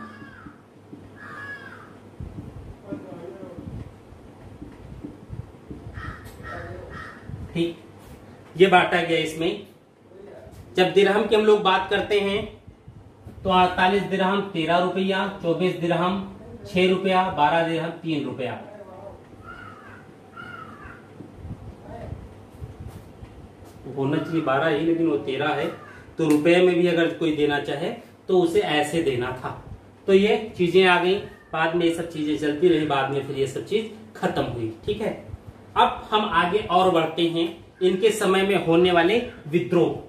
ठीक, ये बांटा गया इसमें। जब दिरहम की हम लोग बात करते हैं तो 48 दिरहम 13 रुपया, 24 दिरहम 6 रुपया, 12 दिरहम 3 रुपया। होना चाहिए 12 ही, लेकिन वो 13 है, तो रुपए में भी अगर कोई देना चाहे तो उसे ऐसे देना था। तो ये चीजें आ गई, बाद में ये सब चीजें चलती रही, बाद में फिर ये सब चीज खत्म हुई। ठीक है, अब हम आगे और बढ़ते हैं इनके समय में होने वाले विद्रोह।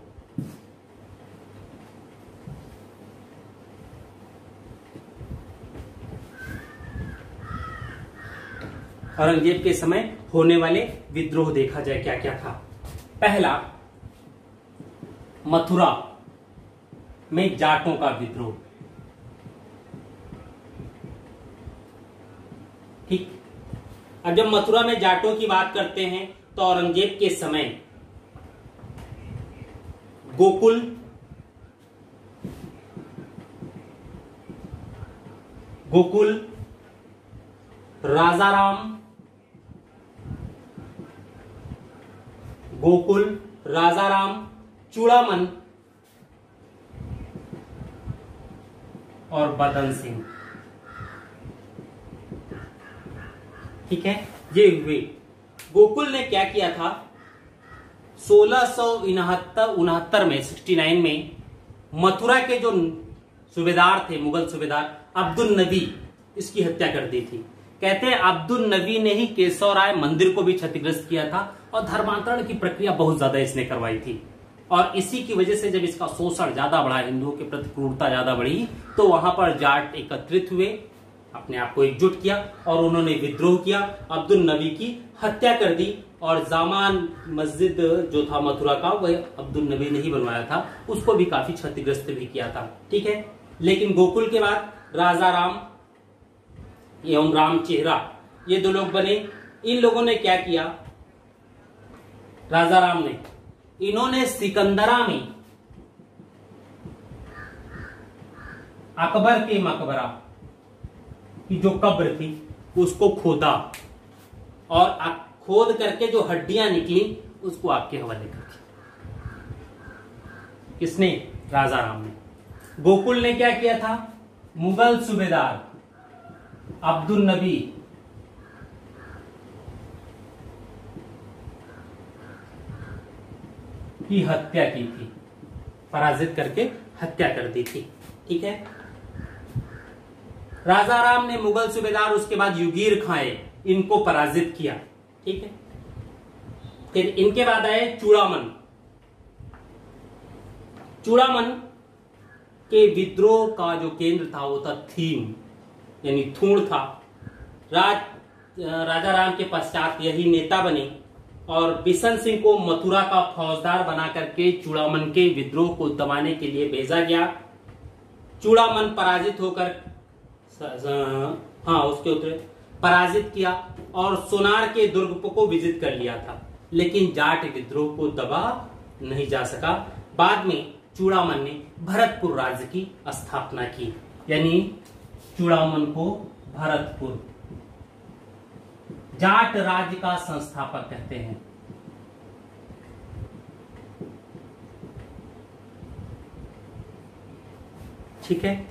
औरंगजेब के समय होने वाले विद्रोह देखा जाए क्या क्या था। पहला, मथुरा में जाटों का विद्रोह। ठीक, अब जब मथुरा में जाटों की बात करते हैं तो औरंगजेब के समय गोकुल, राजाराम, चूड़ामन और बदन सिंह। ठीक है, ये हुए। गोकुल ने क्या किया था, 1669 में 69 में मथुरा के जो सूबेदार थे, मुगल सूबेदार अब्दुल नबी, इसकी हत्या कर दी थी। कहते हैं अब्दुल नबी ने ही केशव राय मंदिर को भी क्षतिग्रस्त किया था और धर्मांतरण की प्रक्रिया बहुत ज्यादा इसने करवाई थी। और इसी की वजह से जब इसका शोषण ज्यादा बढ़ा, हिंदुओं के प्रति क्रूरता ज्यादा बढ़ी, तो वहां पर जाट एकत्रित हुए, अपने आप को एकजुट किया और उन्होंने विद्रोह किया, अब्दुल नबी की हत्या कर दी। और जामान मस्जिद जो था मथुरा का, वह अब्दुल नबी ने ही बनवाया था, उसको भी काफी क्षतिग्रस्त भी किया था। ठीक है, लेकिन गोकुल के बाद राजा राम एवं राम चेहरा, ये दो लोग बने। इन लोगों ने क्या किया, राजा राम ने, इन्होंने सिकंदरा में अकबर के मकबरा की जो कब्र थी उसको खोदा और खोद करके जो हड्डियां निकली उसको आपके हवाले कर दी। किसने, राजा राम ने। गोकुल ने क्या किया था, मुगल सूबेदार अब्दुल नबी की हत्या की थी, पराजित करके हत्या कर दी थी। ठीक है, राजा राम ने मुगल सूबेदार, उसके बाद युगीर खाए, इनको पराजित किया। ठीक है, फिर इनके बाद आए चूड़ामन। चूड़ामन के विद्रोह का जो केंद्र था वो था थीम, यानी थूण था। राजा राम के पश्चात यही नेता बने और बिशन सिंह को मथुरा का फौजदार बना करके चूड़ामन के विद्रोह को दबाने के लिए भेजा गया। चूड़ामन पराजित होकर उसके उतरे, पराजित किया और सोनार के दुर्ग को विजित कर लिया था, लेकिन जाट विद्रोह को दबा नहीं जा सका। बाद में चूड़ामन ने भरतपुर राज्य की स्थापना की, यानी चूड़ामन को भरतपुर जाट राज्य का संस्थापक कहते हैं। ठीक है,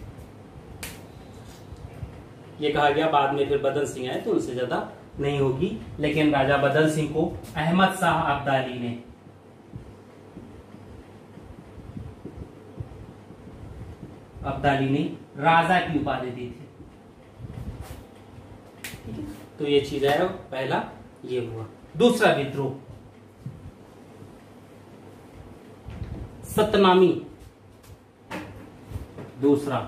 ये कहा गया। बाद में फिर बदन सिंह आए तो उनसे ज्यादा नहीं होगी, लेकिन राजा बदन सिंह को अहमद शाह अब्दाली ने राजा की उपाधि दी थी। तो ये चीज है, पहला ये हुआ। दूसरा विद्रोह सतनामी, दूसरा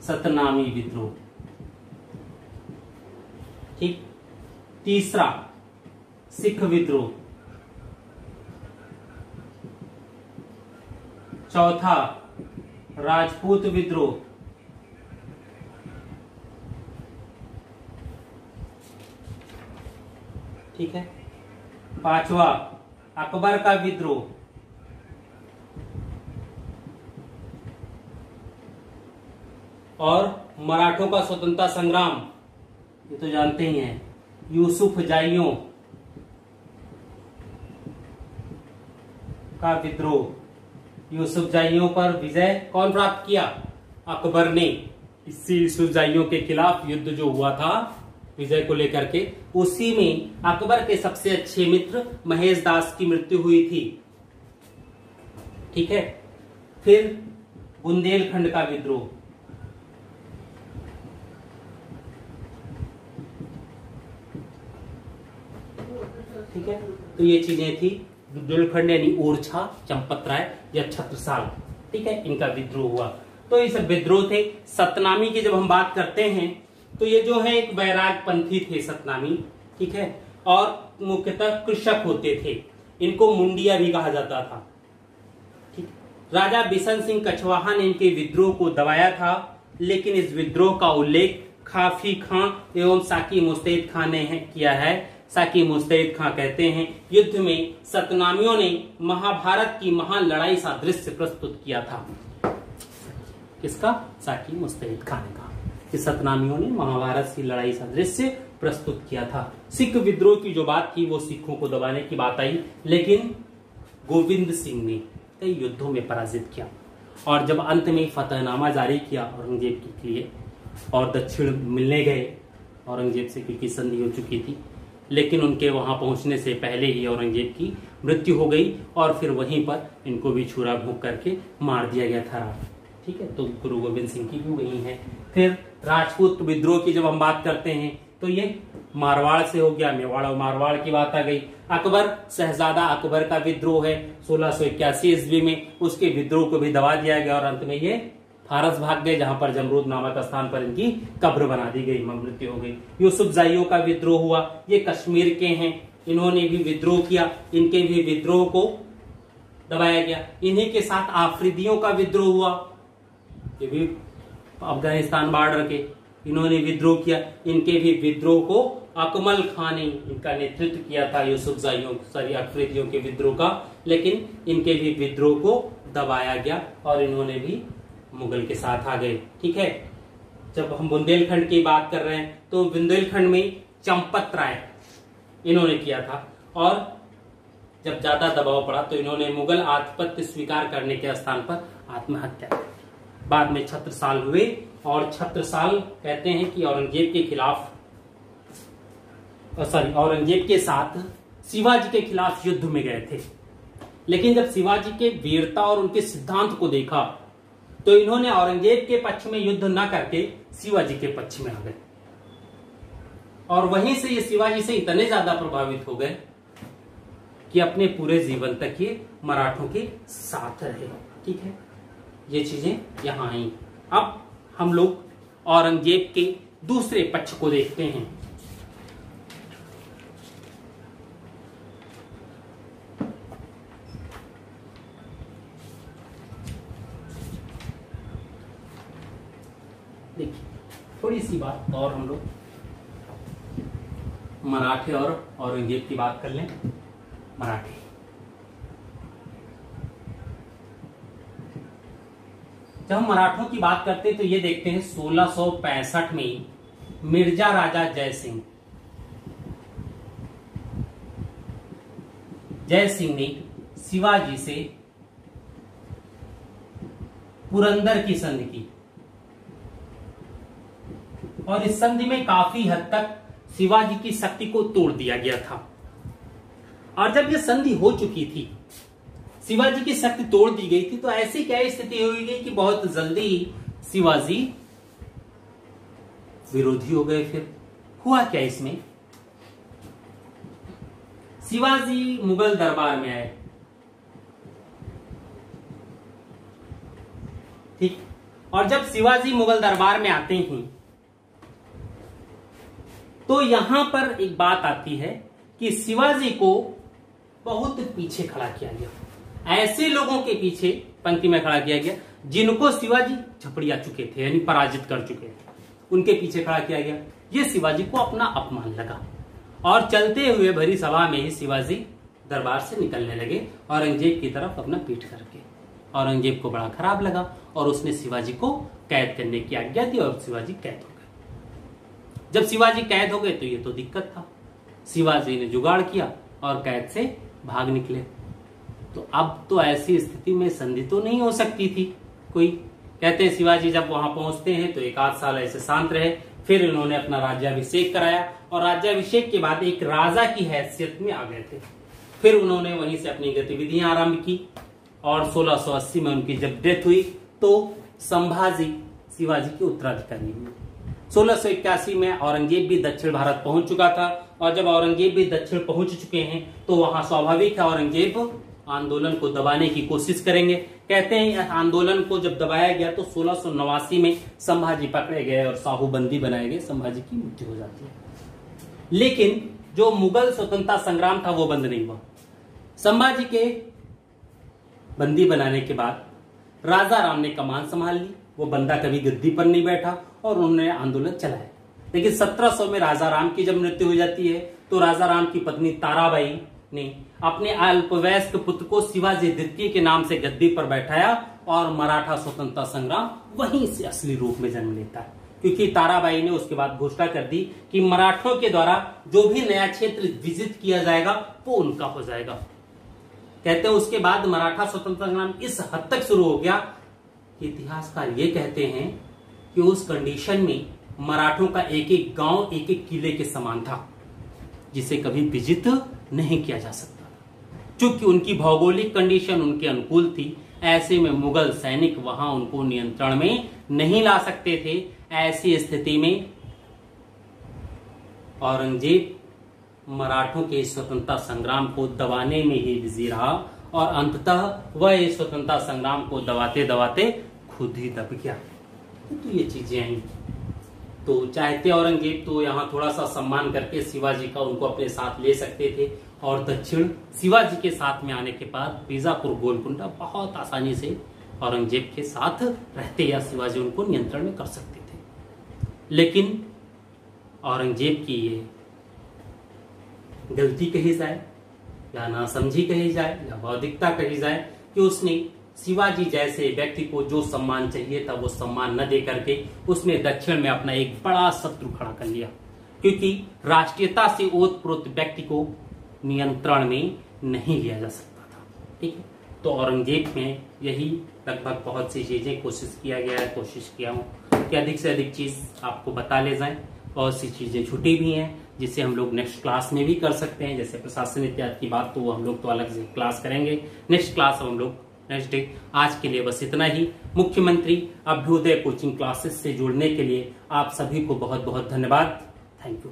सतनामी विद्रोह। ठीक, तीसरा सिख विद्रोह, चौथा राजपूत विद्रोह, ठीक है, पांचवा अकबर का विद्रोह, और मराठों का स्वतंत्रता संग्राम, ये तो जानते ही हैं। यूसुफजाइयों का विद्रोह, यूसुफजाइयों पर विजय कौन प्राप्त किया? अकबर ने। इससे यूसुफजाइयों के खिलाफ युद्ध जो हुआ था विजय को लेकर के, उसी में अकबर के सबसे अच्छे मित्र महेश दास की मृत्यु हुई थी। ठीक है। फिर बुंदेलखंड का विद्रोह, ठीक है। तो ये चीजें थी। बुंदेलखंड यानी ओरछा, चंपत राय या छत्रसाल, ठीक है, इनका विद्रोह हुआ। तो ये सब विद्रोह थे। सतनामी की जब हम बात करते हैं तो ये जो है एक वैराग पंथी थे सतनामी, ठीक है, और मुख्यतः कृषक होते थे। इनको मुंडिया भी कहा जाता था। ठीक। राजा बिशन सिंह कछवाहा ने इनके विद्रोह को दबाया था, लेकिन इस विद्रोह का उल्लेख खाफी खां एवं साकी मुस्तैद खां ने किया है। साकी मुस्तैद खां कहते हैं, युद्ध में सतनामियों ने महाभारत की महान लड़ाई सादृश्य प्रस्तुत किया था। किसका? साकी मुस्तैद खां ने कहा कि सतनामियों ने महाभारत की लड़ाई सादृश्य प्रस्तुत किया था। सिख विद्रोह की जो बात थी वो सिखों को दबाने की बात आई, लेकिन गोविंद सिंह ने कई युद्धों में पराजित किया और जब अंत में फतहनामा जारी किया औरंगजेब के लिए और दक्षिण मिलने गए औरंगजेब से, क्योंकि संधि हो चुकी थी, लेकिन उनके वहां पहुंचने से पहले ही औरंगजेब की मृत्यु हो गई और फिर वहीं पर इनको भी छुरा भोंक करके मार दिया गया था। ठीक है। तो गुरु गोविंद सिंह की भी वही है। फिर राजपूत विद्रोह की जब हम बात करते हैं तो ये मारवाड़ से हो गया, मेवाड़ और मारवाड़ की बात आ गई। अकबर, शहजादा अकबर का विद्रोह है 1681 ईस्वी में, उसके विद्रोह को भी दबा दिया गया और अंत में ये फारस भाग गए, जहां पर जमरूद नामक स्थान पर इनकी कब्र बना दी गई, मृत्यु हो गई। यूसुफजाइयों का विद्रोह हुआ, ये कश्मीर के हैं, इन्होंने भी विद्रोह किया, इनके भी विद्रोह को दबाया गया। इन्हीं के साथ आफरीदियों का विद्रोह हुआ, ये भी अफगानिस्तान बॉर्डर के, इन्होंने विद्रोह किया। इनके भी विद्रोह को अकमल खान ने इनका नेतृत्व किया था, यूसुफजाइयों अफरीदियों के विद्रोह का, लेकिन इनके भी विद्रोह को दबाया गया और इन्होंने भी मुगल के साथ आ गए। ठीक है। जब हम बुंदेलखंड की बात कर रहे हैं तो बुंदेलखंड में चंपत राय इन्होंने किया था और जब ज्यादा दबाव पड़ा तो इन्होंने मुगल आधिपत्य स्वीकार करने के स्थान पर आत्महत्या की। बाद में छत्रसाल हुए और छत्रसाल कहते हैं कि औरंगजेब के खिलाफ औरंगजेब के साथ शिवाजी के खिलाफ युद्ध में गए थे, लेकिन जब शिवाजी के वीरता और उनके सिद्धांत को देखा तो इन्होंने औरंगजेब के पक्ष में युद्ध न करके शिवाजी के पक्ष में आ गए और वहीं से ये शिवाजी से इतने ज्यादा प्रभावित हो गए कि अपने पूरे जीवन तक ये मराठों के साथ रहे। ठीक है। ये चीजें यहां आई। अब हम लोग औरंगजेब के दूसरे पक्ष को देखते हैं। देखिए, थोड़ी सी बात और हम लोग मराठे और औरंगजेब की बात कर लें। मराठे, जब हम मराठों की बात करते हैं तो ये देखते हैं 1665 में मिर्जा राजा जय सिंह ने शिवाजी से पुरंदर की संधि की और इस संधि में काफी हद तक शिवाजी की शक्ति को तोड़ दिया गया था। और जब यह संधि हो चुकी थी, शिवाजी की शक्ति तोड़ दी गई थी, तो ऐसी क्या स्थिति हो गई कि बहुत जल्दी शिवाजी विरोधी हो गए। फिर हुआ क्या इसमें? शिवाजी मुगल दरबार में आए। ठीक। और जब शिवाजी मुगल दरबार में आते हैं तो यहां पर एक बात आती है कि शिवाजी को बहुत पीछे खड़ा किया गया। ऐसे लोगों के पीछे पंक्ति में खड़ा किया गया जिनको शिवाजी झपड़िया चुके थे, यानी पराजित कर चुके थे, उनके पीछे खड़ा किया गया। ये शिवाजी को अपना अपमान लगा और चलते हुए भरी सभा में ही शिवाजी दरबार से निकलने लगे औरंगजेब की तरफ अपना पीठ करके। औरंगजेब को बड़ा खराब लगा और उसने शिवाजी को कैद करने की आज्ञा दी और शिवाजी कैद हो गए। जब शिवाजी कैद हो गए तो ये तो दिक्कत था। शिवाजी ने जुगाड़ किया और कैद से भाग निकले। तो अब तो ऐसी स्थिति में संधि तो नहीं हो सकती थी कोई। कहते हैं शिवाजी जब वहां पहुंचते हैं तो 1 आध साल ऐसे शांत रहे, फिर इन्होंने अपना राज्याभिषेक कराया और राज्याभिषेक के बाद एक राजा की हैसियत में आ गए थे। फिर उन्होंने वहीं से अपनी गतिविधियां आरंभ की और 1680 में उनकी जब डेथ हुई तो संभाजी शिवाजी के उत्तराधिकारी हुए। 1681 में औरंगजेब भी दक्षिण भारत पहुंच चुका था और जब औरंगजेब भी दक्षिण पहुंच चुके हैं तो वहां स्वाभाविक है औरंगजेब आंदोलन को दबाने की कोशिश करेंगे। कहते हैं आंदोलन को जब दबाया गया तो 1689 में संभाजी पकड़े गए और साहूबंदी बनाए गए, संभाजी की मृत्यु हो जाती है। लेकिन जो मुगल स्वतंत्रता संग्राम था वो बंद नहीं हुआ। संभाजी के बंदी बनाने के बाद राजा राम ने कमान संभाल ली। वो बंदा कभी गद्दी पर नहीं बैठा और उन्होंने आंदोलन चलाया। लेकिन 1700 में राजा राम की जब मृत्यु हो जाती है तो राजा राम की पत्नी ताराबाई ने अपने अल्पवयस्क पुत्र को शिवाजी द्वितीय के नाम से गद्दी पर बैठाया और मराठा स्वतंत्रता संग्राम वहीं से असली रूप में जन्म लेता है। क्योंकि ताराबाई ने उसके बाद घोषणा कर दी कि मराठों के द्वारा जो भी नया क्षेत्र विजित किया जाएगा वो उनका हो जाएगा। कहते हैं उसके बाद मराठा स्वतंत्रता संग्राम इस हद तक शुरू हो गया कि इतिहासकार ये कहते हैं कि उस कंडीशन में मराठों का एक एक गांव एक एक किले के समान था जिसे कभी विजित नहीं किया जा सकता। चूंकि उनकी भौगोलिक कंडीशन उनके अनुकूल थी, ऐसे में मुगल सैनिक वहां उनको नियंत्रण में नहीं ला सकते थे। ऐसी स्थिति में औरंगजेब मराठों के स्वतंत्रता संग्राम को दबाने में ही बिजी रहा और अंततः वह इस स्वतंत्रता संग्राम को दबाते दबाते खुद ही दब गया। तो ये चीजें आई। तो चाहते औरंगजेब तो यहाँ थोड़ा सा सम्मान करके शिवाजी का उनको अपने साथ ले सकते थे और दक्षिण शिवाजी के साथ में आने के बाद बीजापुर गोलकुंडा बहुत आसानी से औरंगजेब के साथ रहते या शिवाजी उनको नियंत्रण में कर सकते थे। लेकिन औरंगजेब की ये गलती कही जाए या नासमझी कही जाए या बौद्धिकता कही जाए कि उसने शिवाजी जैसे व्यक्ति को जो सम्मान चाहिए था वो सम्मान न दे करके उसने दक्षिण में अपना एक बड़ा शत्रु खड़ा कर लिया। क्योंकि राष्ट्रीयता से ओतप्रोत व्यक्ति को नियंत्रण में नहीं लिया जा सकता था। ठीक है, तो औरंगजेब में यही लगभग बहुत सी चीजें कोशिश किया गया है। कोशिश किया हूँ कि अधिक से अधिक चीज आपको बता ले जाए। बहुत सी चीजें छुटी भी हैं जिसे हम लोग नेक्स्ट क्लास में भी कर सकते हैं। जैसे प्रशासन इत्यादि की बात तो वो हम लोग तो अलग से क्लास करेंगे। नेक्स्ट क्लास हम लोग नेक्स्ट डे। आज के लिए बस इतना ही। मुख्यमंत्री अभ्युदय कोचिंग क्लासेस से जुड़ने के लिए आप सभी को बहुत बहुत धन्यवाद। Thank you.